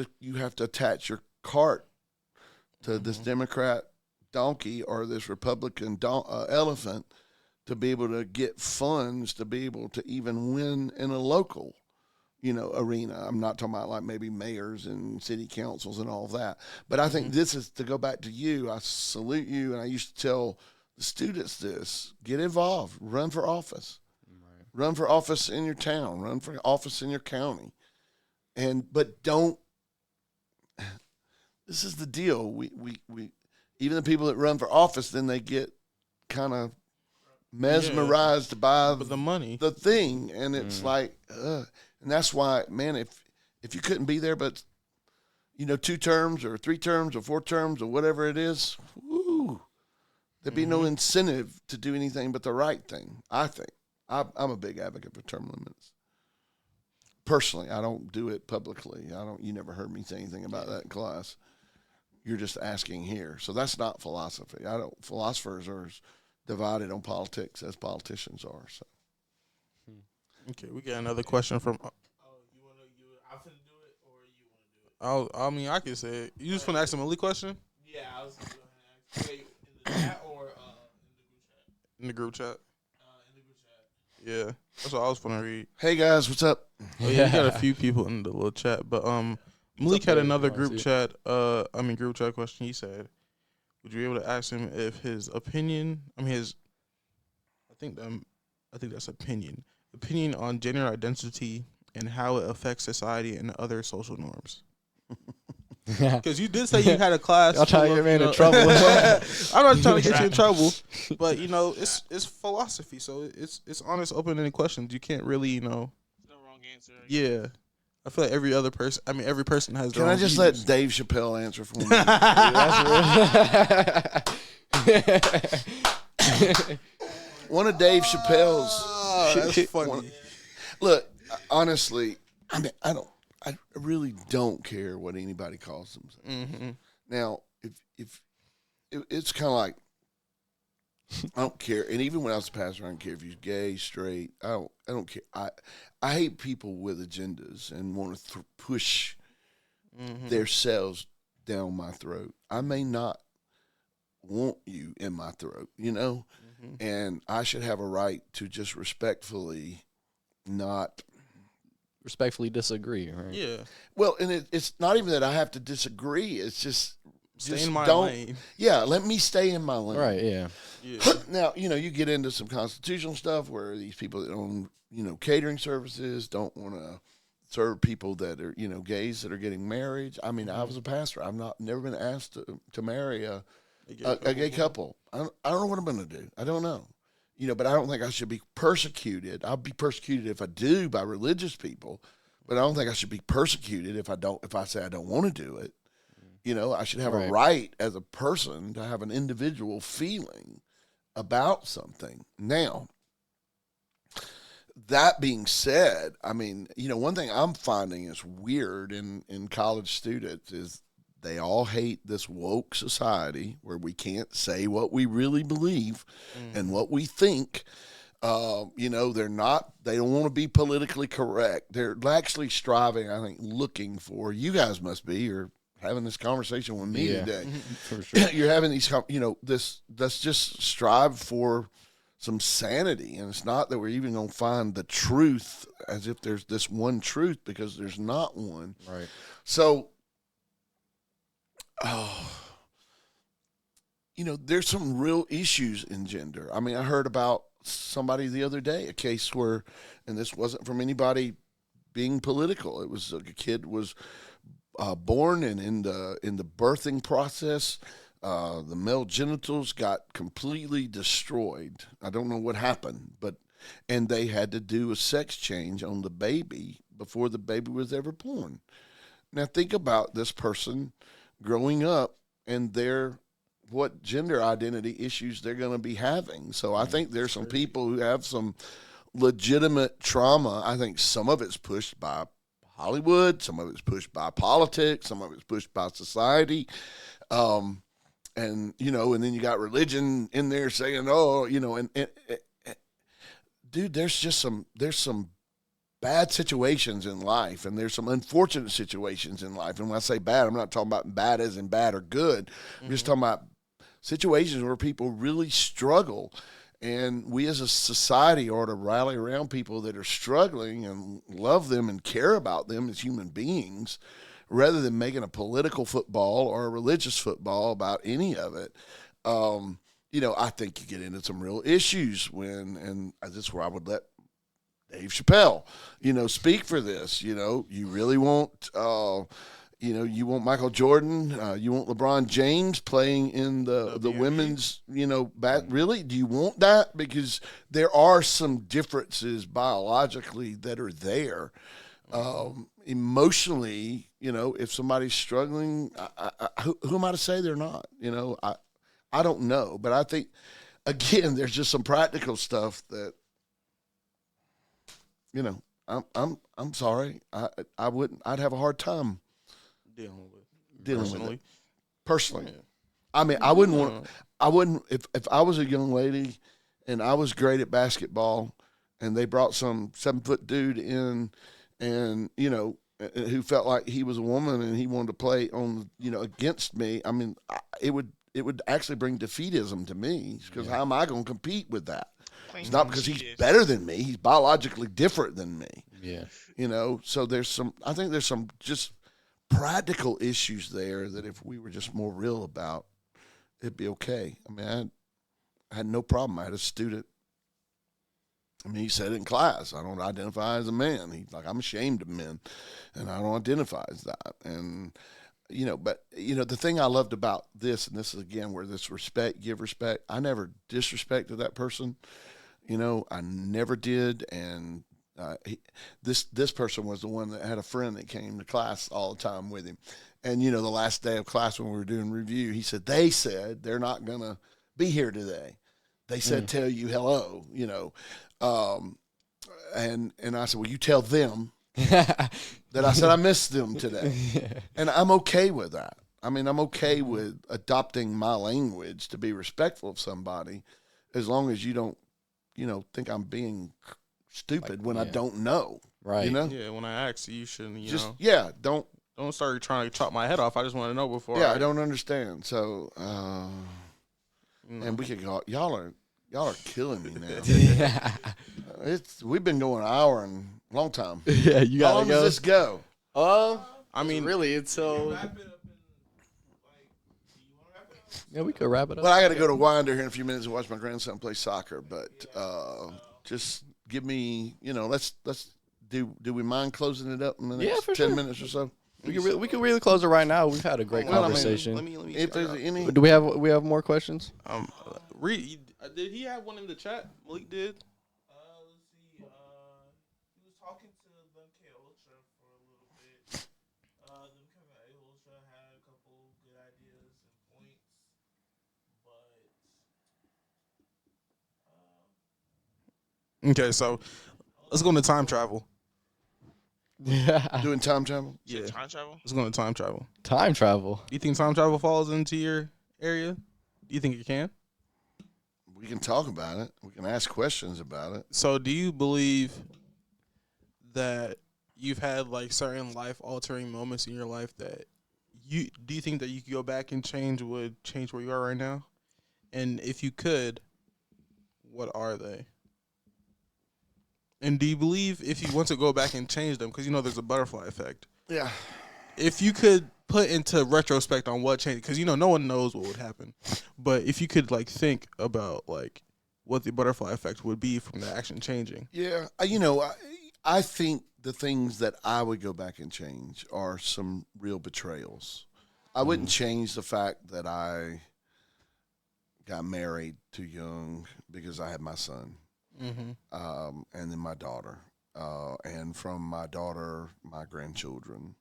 to attach your cart to this Democrat donkey or this Republican elephant to be able to get funds to be able to even win in a local, arena. I'm not talking about like maybe mayors and city councils and all of that. But I think this is, to go back to you, I salute you, and I used to tell the students this: get involved, run for office. Right. Run for office in your town, run for office in your county. But don't, this is the deal. We even the people that run for office, then they get kind of mesmerized by the money, the thing, and it's like, and that's why, man, if you couldn't be there, but 2 terms or 3 terms or 4 terms or whatever it is, woo, there'd be no incentive to do anything but the right thing. I think I'm a big advocate for term limits. Personally, I don't do it publicly. You never heard me say anything about that in class. You're just asking here. So that's not philosophy. Philosophers are as divided on politics as politicians are. So. Okay, we got another question from. I finna do it, or you want to do it? I mean, I can say it. You just want to ask a Malik question? Yeah, I was going to ask. Wait, in the chat or in the group chat? In the group chat. Yeah, that's what I was going to read. Hey guys, what's up? Oh, yeah, we got a few people in the little chat, but Malik had another group chat question. He said, would you be able to ask him if his opinion, I think that's opinion on gender identity and how it affects society and other social norms? Because you did say you had a class. Y'all trying to get me in trouble. I'm not trying to get you in trouble, but it's philosophy, so it's honest, open-ended questions. You can't really, There's no wrong answer. Yeah. I feel like every person has their Can own I just views. let Dave Chappelle answer for me? One of Dave Chappelle's. Oh, that's funny. Look, honestly, I really don't care what anybody calls themselves. Mm-hmm. Now, if it's kind of like, I don't care. And even when I was a pastor, I don't care if you're gay, straight. I don't care. I hate people with agendas and want to push themselves down my throat. I may not want you in my throat, and I should have a right to just respectfully disagree, right? Yeah. Well, and it's not even that I have to disagree. It's just stay in my lane. Yeah, let me stay in my lane. Right, yeah. Now, you get into some constitutional stuff where these people that own, catering services don't want to serve people that are, gays that are getting married. I mean, I was a pastor. I've never been asked to marry a gay couple. I don't know what I'm going to do. I don't know. But I don't think I should be persecuted. I'll be persecuted if I do by religious people, but I don't think I should be persecuted if I say I don't want to do it. I should have a right as a person to have an individual feeling about something. Now, that being said, I mean, one thing I'm finding is weird in college students is they all hate this woke society where we can't say what we really believe and what we think. They don't want to be politically correct. They're actually striving, I think, looking for, you guys must be, or having this conversation with me today. For sure. You're having these, let's just strive for sanity. And it's not that we're even going to find the truth as if there's this one truth, because there's not one. Right. So, there's some real issues in gender. I mean, I heard about somebody the other day, a case where, and this wasn't from anybody being political. It was a kid was born, and in the birthing process, the male genitals got completely destroyed. I don't know what happened, and they had to do a sex change on the baby before the baby was ever born. Now think about this person growing up and what gender identity issues they're going to be having. So I think there's some people who have some legitimate trauma. I think some of it's pushed by Hollywood, some of it's pushed by politics, some of it's pushed by society. And then you got religion in there saying, dude, there's some bad situations in life, and there's some unfortunate situations in life. And when I say bad, I'm not talking about bad as in bad or good. I'm just talking about situations where people really struggle. And we as a society ought to rally around people that are struggling and love them and care about them as human beings, rather than making a political football or a religious football about any of it. I think you get into some real issues and this is where I would let Dave Chappelle, speak for this. You really want, you want Michael Jordan, you want LeBron James playing in the women's, really? Do you want that? Because there are some differences biologically that are there. Emotionally, if somebody's struggling, who am I to say they're not? I don't know. But I think, again, there's just some practical stuff that, I'm sorry. I'd have a hard time dealing with it. Personally. Yeah. I mean, I wouldn't, if I was a young lady and I was great at basketball and they brought some 7-foot dude in and, who felt like he was a woman and he wanted to play on, against me, I mean, it would actually bring defeatism to me, because how am I going to compete with that? It's not because he's better than me. He's biologically different than me. Yeah. So I think there's some just practical issues there that if we were just more real about, it'd be okay. I mean, I had no problem. I had a student, he said it in class, I don't identify as a man. He's like, I'm ashamed of men, and I don't identify as that. And, the thing I loved about this, and this is, again, where this give respect, I never disrespected that person. I never did. And this person was the one that had a friend that came to class all the time with him. And, the last day of class when we were doing review, he said, they said they're not going to be here today. They said, tell you hello, and I said, well, you tell them that I said I missed them today. And I'm okay with that. I mean, I'm okay with adopting my language to be respectful of somebody, as long as you don't, think I'm being stupid when I don't know. Right. Yeah, when I ask you shouldn't, don't start trying to chop my head off. I just want to know before. Yeah, I don't understand. So, and we could go, y'all are killing me now. We've been going an hour and a long time. Yeah, you gotta go. How long does this go? I mean, really, until. Yeah, we could wrap it up. Well, I got to go to Winder here in a few minutes and watch my grandson play soccer. But just give me, let's do we mind closing it up in the next 10 minutes or so? We can really close it right now. We've had a great conversation. Let me if there's any, do we have more questions? Did he have one in the chat? Malik did. Let's see. He was talking to them K Ultra for a little bit. Them K Ultra had a couple good ideas and points, but okay, so let's go into time travel. Yeah. Doing time travel? Yeah. Time travel? Let's go into time travel. Time travel? Do you think time travel falls into your area? Do you think it can? We can talk about it. We can ask questions about it. So do you believe that you've had like certain life-altering moments in your life that do you think that you could go back and change where you are right now? And if you could, what are they? And do you believe if you want to go back and change them, because there's a butterfly effect? Yeah. If you could put into retrospect on what changed, because no one knows what would happen, but if you could think about what the butterfly effect would be from the action changing. Yeah, I think the things that I would go back and change are some real betrayals. I wouldn't change the fact that I got married too young because I had my son, and then my daughter, and from my daughter, my grandchildren.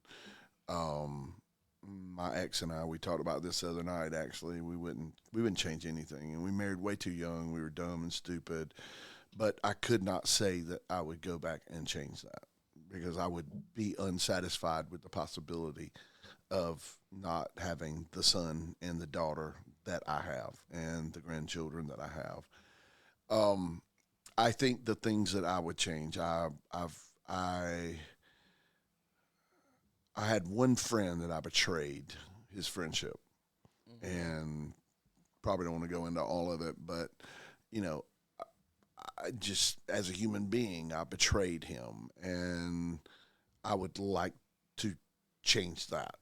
My ex and I, we talked about this the other night. Actually, we wouldn't change anything, and we married way too young. We were dumb and stupid, but I could not say that I would go back and change that because I would be unsatisfied with the possibility of not having the son and the daughter that I have and the grandchildren that I have. I think the things that I would change, I had one friend that I betrayed his friendship, and probably don't want to go into all of it, but I just, as a human being, I betrayed him, and I would like to change that.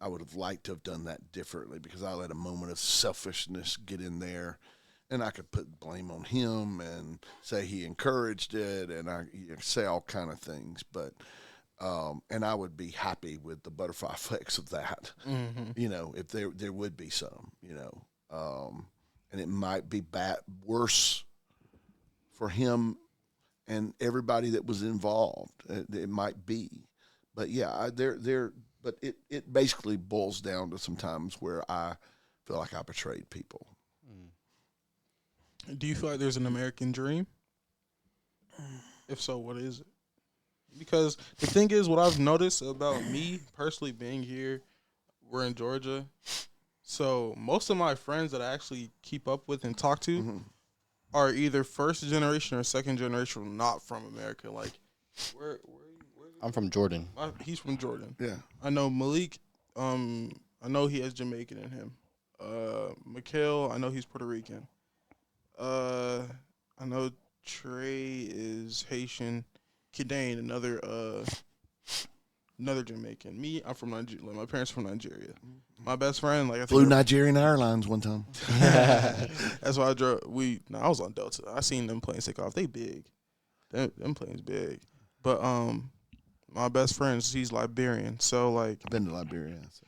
I would have liked to have done that differently because I let a moment of selfishness get in there, and I could put blame on him and say he encouraged it, and I say all kind of things, but. And I would be happy with the butterfly effects of that, if there would be some, and it might be worse for him and everybody that was involved. It might be, but yeah, but it basically boils down to some times where I feel like I betrayed people. Do you feel like there's an American dream? If so, what is it? Because the thing is, what I've noticed about me personally being here, we're in Georgia. So most of my friends that I actually keep up with and talk to are either first generation or second generation, not from America. Like, where I'm from Jordan. He's from Jordan. Yeah. I know Malik. I know he has Jamaican in him. Mikhail, I know he's Puerto Rican. I know Trey is Haitian. Kidane, another Jamaican. Me, I'm from Nigeria. My parents are from Nigeria. My best friend, I flew Nigerian Airlines one time. That's why I drove. I was on Delta. I seen them planes take off. They big. Them planes big. But my best friend, he's Liberian. So I've been to Liberia. So.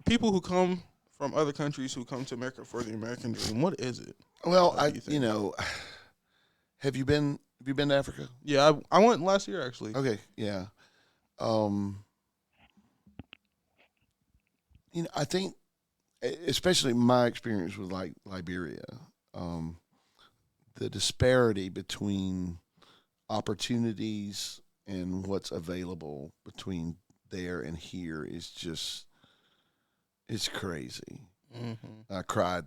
People who come from other countries who come to America for the American dream. What is it? Well, have you been? Have you been to Africa? Yeah, I went last year, actually. Okay, yeah. I think, especially my experience with Liberia, the disparity between opportunities and what's available between there and here is just, it's crazy. I cried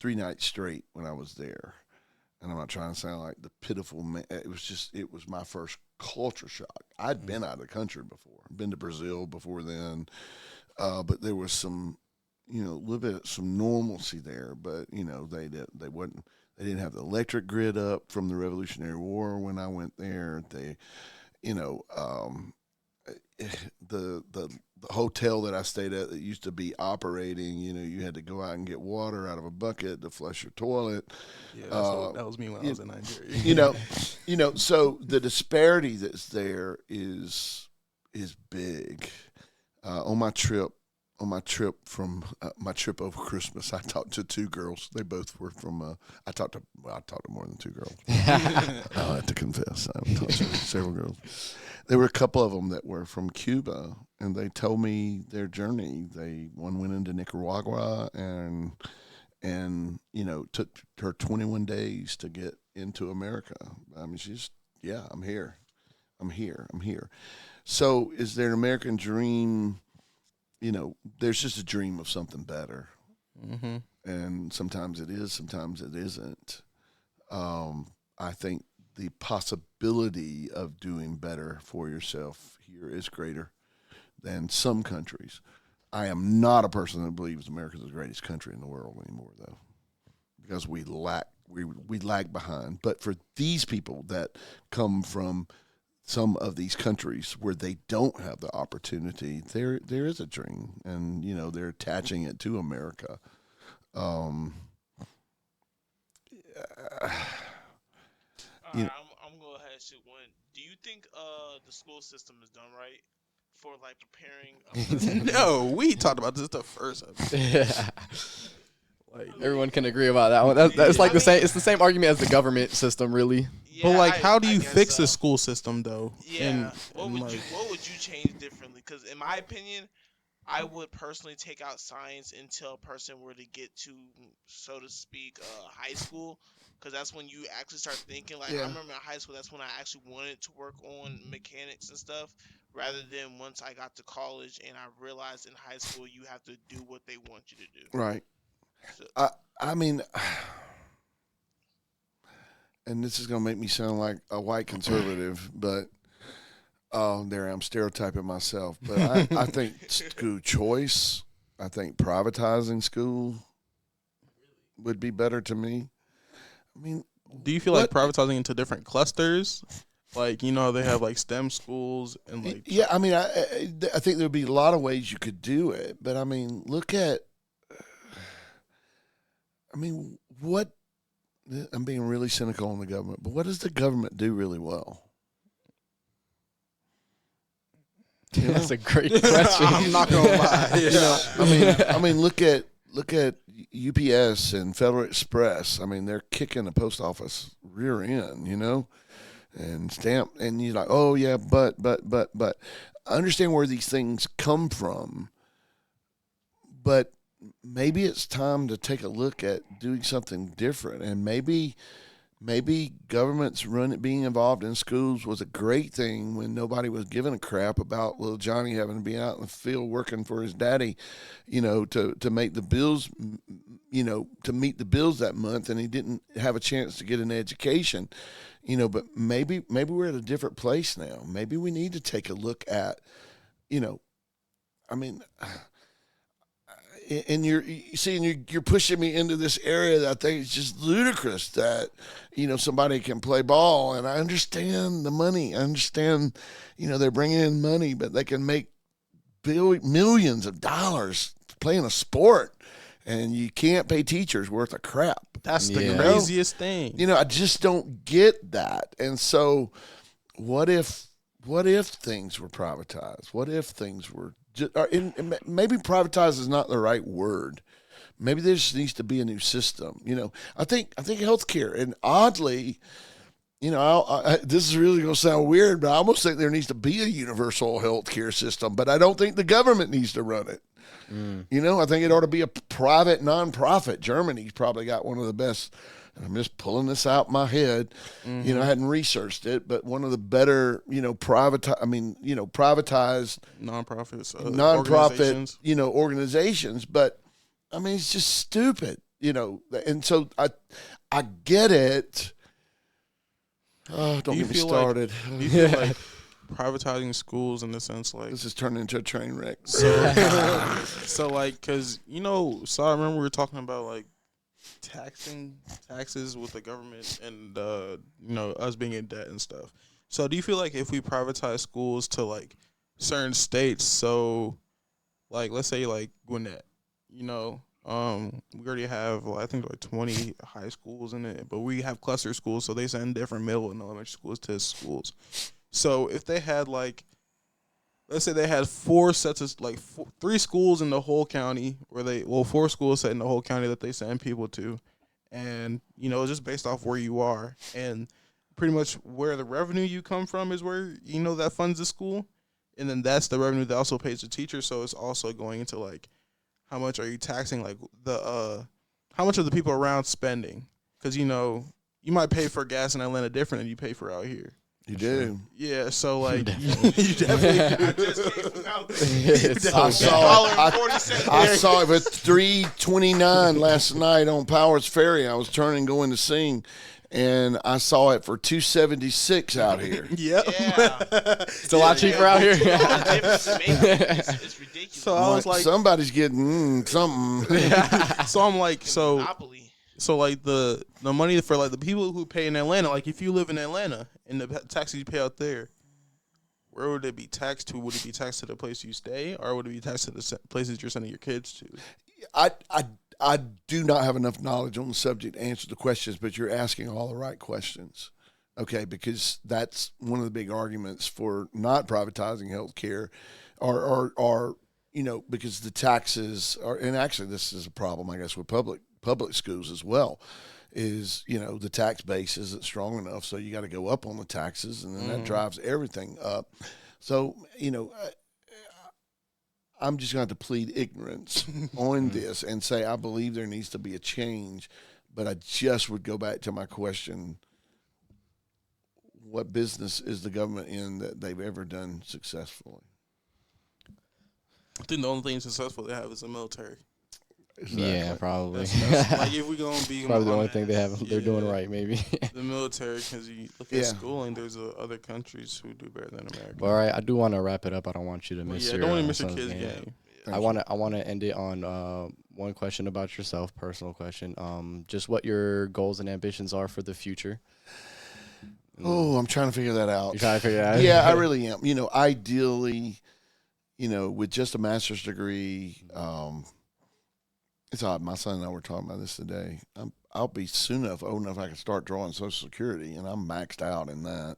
3 nights straight when I was there. And I'm not trying to sound like the pitiful man. It was my first culture shock. I'd been out of the country before. Been to Brazil before then. But there was some, a little bit some normalcy there. But, they didn't have the electric grid up from the Revolutionary War when I went there. They, the hotel that I stayed at that used to be operating, you had to go out and get water out of a bucket to flush your toilet. Yeah, that was me when I was in Nigeria. So the disparity that's there is big. On my trip from my trip over Christmas, I talked to 2 girls. They both were from. I talked to more than 2 girls. I have to confess, I talked to several girls. There were a couple of them that were from Cuba, and they told me their journey. One went into Nicaragua, and took her 21 days to get into America. I mean, I'm here. So, is there an American dream? There's just a dream of something better, and sometimes it is, sometimes it isn't. I think the possibility of doing better for yourself here is greater than some countries. I am not a person that believes America is the greatest country in the world anymore, though, because we lack we lag behind. But for these people that come from some of these countries where they don't have the opportunity, there is a dream, and they're attaching it to America. I'm gonna go ahead and shoot one. Do you think the school system is done right for like preparing? No, we talked about this the first episode. Yeah. Like everyone can agree about that one. That's like the same. It's the same argument as the government system, really. Yeah, but like, how do you fix so. the school system though? Yeah. What would you change differently? Because in my opinion, I would personally take out science until a person were to get to, so to speak, high school. Because that's when you actually start thinking. Like, I remember in high school, that's when I actually wanted to work on mechanics and stuff, rather than once I got to college and I realized in high school you have to do what they want you to do. Right. So, I mean, and this is going to make me sound like a white conservative, but there I'm stereotyping myself. But I think school choice, I think privatizing school would be better to me. I mean, do you feel like privatizing into different clusters? Like, they have like STEM schools and like. Yeah, I mean, I think there would be a lot of ways you could do it, but I mean, look at. I mean, I'm being really cynical on the government, but what does the government do really well? That's a great question. I'm not gonna lie. I mean, look at UPS and Federal Express. I mean, they're kicking the post office rear end, and stamp, and you're like, oh yeah, but. I understand where these things come from, but maybe it's time to take a look at doing something different, and maybe government's being involved in schools was a great thing when nobody was giving a crap about little Johnny having to be out in the field working for his daddy, to make the bills, to meet the bills that month, and he didn't have a chance to get an education, but maybe we're at a different place now. Maybe we need to take a look at, I mean, and you're pushing me into this area that I think is just ludicrous that, somebody can play ball, and I understand the money. I understand, they're bringing in money, but they can make millions of dollars playing a sport, and you can't pay teachers worth of crap. That's the craziest thing. I just don't get that. And so what if things were privatized? What if things were maybe privatize is not the right word. Maybe there just needs to be a new system. I think healthcare, and oddly, this is really going to sound weird, but I almost think there needs to be a universal healthcare system. But I don't think the government needs to run it. I think it ought to be a private nonprofit. Germany's probably got one of the best. And I'm just pulling this out my head. I hadn't researched it, but one of the better, privatized nonprofits, organizations. Organizations. But I mean, it's just stupid, And so I get it. Oh, don't get me started. Do you feel like privatizing schools in the sense like this is turning into a train wreck? So like, because so I remember we were talking about like taxes with the government and us being in debt and stuff. So do you feel like if we privatize schools to like certain states, so like let's say like Gwinnett, we already have I think like 20 high schools in it, but we have cluster schools, so they send different middle and elementary schools to schools. So if they had like, let's say they had 4 sets of 3 schools in the whole county, 4 schools set in the whole county that they send people to, and just based off where you are, and pretty much where the revenue you come from is where that funds the school, and then that's the revenue that also pays the teacher. So it's also going into like how much are you taxing like how much are the people around spending, because you might pay for gas in Atlanta different than you pay for out here. You do. Yeah, so like you definitely I saw it for $3.29 last night on Powers Ferry. I was turning going to sing, and I saw it for $2.76 out here. Yep. Yeah. It's a lot cheaper out here. It's ridiculous. So I was like, somebody's getting something. So I'm like, so Monopoly. So like the money for like the people who pay in Atlanta, like if you live in Atlanta and the taxes you pay out there, where would it be taxed to? Would it be taxed to the place you stay, or would it be taxed to the places you're sending your kids to? I do not have enough knowledge on the subject to answer the questions, but you're asking all the right questions. Okay, because that's one of the big arguments for not privatizing healthcare, or because the taxes are, and actually this is a problem, I guess, with public schools as well. Is the tax base isn't strong enough, so you got to go up on the taxes, and then that drives everything up. So I'm just going to plead ignorance on this and say I believe there needs to be a change, but I just would go back to my question: what business is the government in that they've ever done successfully? I think the only thing successful they have is the military. Exactly. Yeah, probably. That's like if we're gonna be probably the only thing they have. They're doing right, maybe. The military, because you look at schooling, there's other countries who do better than America. All right, I do want to wrap it up. I don't want you to miss. Don't want to miss your kids' game. I want to end it on one question about yourself, personal question. Just what your goals and ambitions are for the future. Oh, I'm trying to figure that out. You're trying to figure it out? Yeah, I really am. Ideally, with just a master's degree, it's odd. My son and I were talking about this today. I'll be old enough I can start drawing Social Security, and I'm maxed out in that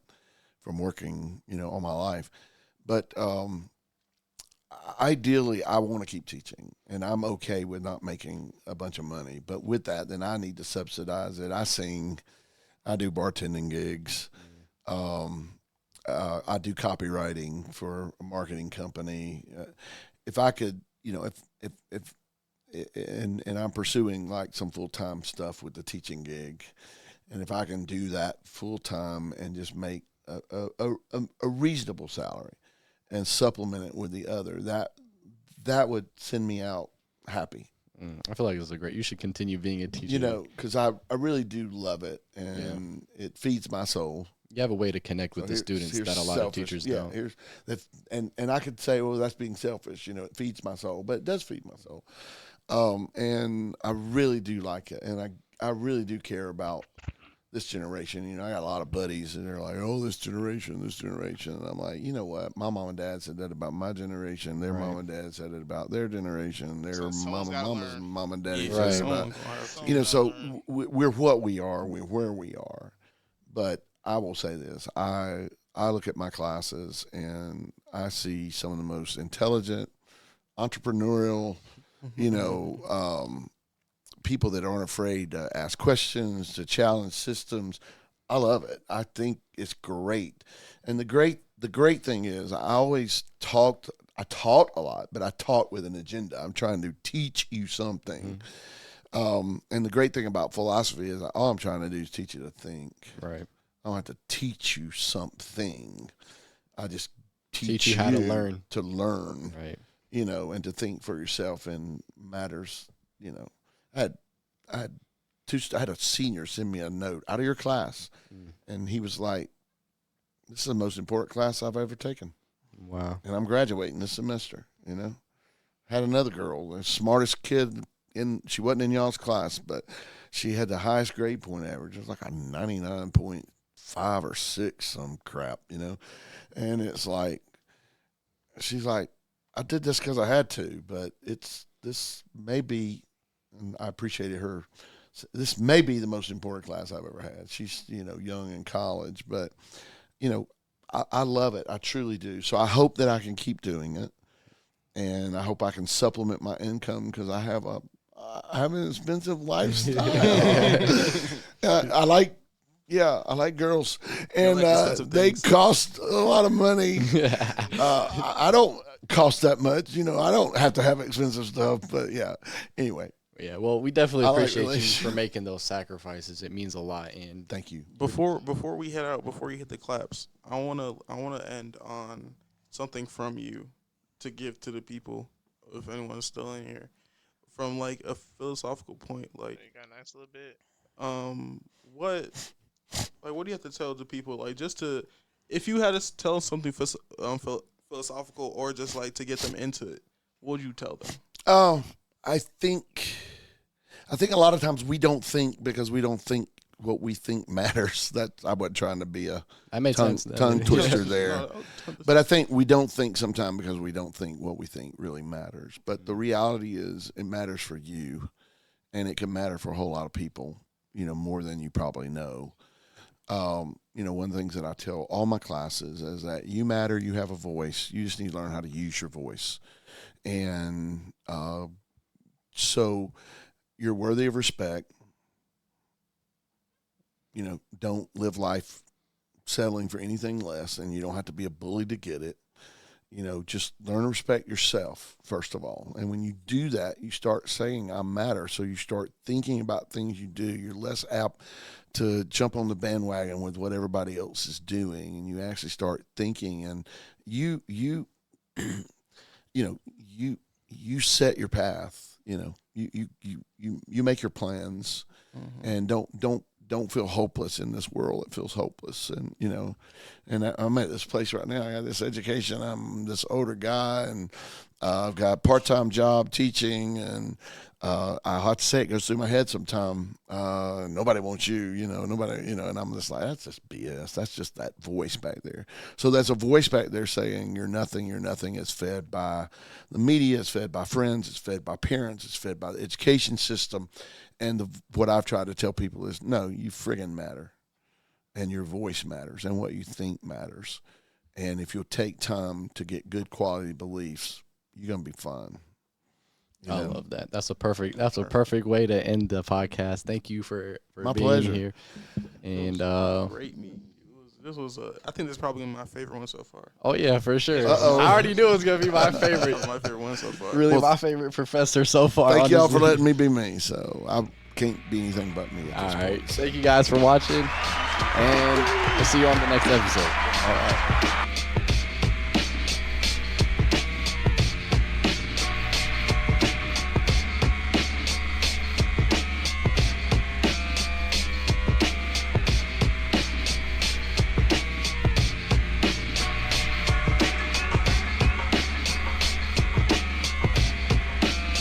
from working, all my life. But ideally, I want to keep teaching, and I'm okay with not making a bunch of money. But with that, then I need to subsidize it. I sing, I do bartending gigs. I do copywriting for a marketing company. If I could, if and I'm pursuing like some full-time stuff with the teaching gig, and if I can do that full-time and just make a reasonable salary and supplement it with the other, that would send me out happy. I feel like it's you should continue being a teacher. Because I really do love it, and it feeds my soul. You have a way to connect with the students that a lot of teachers don't. And I could say, well, that's being selfish. It feeds my soul, but it does feed my soul. And I really do like it, and I really do care about this generation. I got a lot of buddies, and they're like, oh, this generation. And I'm like, you know what? My mom and dad said that about my generation. Their mom and dad said it about their generation. Their mama's mom and daddy said it about, so we're what we are. We're where we are. But I will say this. I look at my classes, and I see some of the most intelligent, entrepreneurial, people that aren't afraid to ask questions, to challenge systems. I love it. I think it's great. And the great thing is I taught a lot, but I taught with an agenda. I'm trying to teach you something. And the great thing about philosophy is all I'm trying to do is teach you to think. Right. I don't have to teach you something. I just teach you how to learn. To learn. Right. And to think for yourself in matters, I had a senior send me a note out of your class, and he was like, this is the most important class I've ever taken. Wow. And I'm graduating this semester, Had another girl, the smartest kid she wasn't in y'all's class, but she had the highest grade point average. It was like a 99.5 or 6, some crap, And it's like, she's like, I did this because I had to, but this may be, and I appreciated her, this may be the most important class I've ever had. She's, young in college, but, I love it. I truly do. So I hope that I can keep doing it, and I hope I can supplement my income because I have an expensive lifestyle. I like girls, and they cost a lot of money. I don't cost that much. I don't have to have expensive stuff, but yeah. Anyway. Yeah, well, we definitely appreciate you for making those sacrifices. It means a lot, and thank you. Before we head out, before you hit the claps, I wanna end on something from you to give to the people, if anyone's still in here, from like a philosophical point. Like, you got a nice little bit. What do you have to tell the people? Like, just to, if you had to tell something philosophical, or just like to get them into it, what would you tell them? I think I think a lot of times we don't think because we don't think what we think matters. That I wasn't trying to be a tongue twister there. But I think we don't think sometimes because we don't think what we think really matters. But the reality is it matters for you, and it can matter for a whole lot of people, more than you probably know. One of the things that I tell all my classes is that you matter, you have a voice. You just need to learn how to use your voice. And so you're worthy of respect. Don't live life settling for anything less, and you don't have to be a bully to get it. Just learn to respect yourself, first of all. And when you do that, you start saying, I matter. So you start thinking about things you do. You're less apt to jump on the bandwagon with what everybody else is doing. And you actually start thinking, and you set your path. You make your plans, and don't feel hopeless in this world. It feels hopeless. And, and I'm at this place right now. I got this education. I'm this older guy, and I've got a part-time job teaching, and I have to say it goes through my head sometime. Nobody wants you, nobody, and I'm just like, that's just BS. That's just that voice back there. So there's a voice back there saying you're nothing. You're nothing. It's fed by the media. It's fed by friends. It's fed by parents. It's fed by the education system. And what I've tried to tell people is, no, you friggin' matter, and your voice matters, and what you think matters. And if you'll take time to get good quality beliefs, you're gonna be fine. I love that. That's a perfect way to end the podcast. Thank you for my being pleasure here. And great meeting. This was I think this is probably my favorite one so far. Oh yeah, for sure. Uh-oh. I already knew it was gonna be my favorite. My favorite one so far. Really, my favorite professor so far. Thank y'all for honestly. letting me be me. So I can't be anything but me. All right. Thank you guys for watching, and we'll see you on the next episode. All right.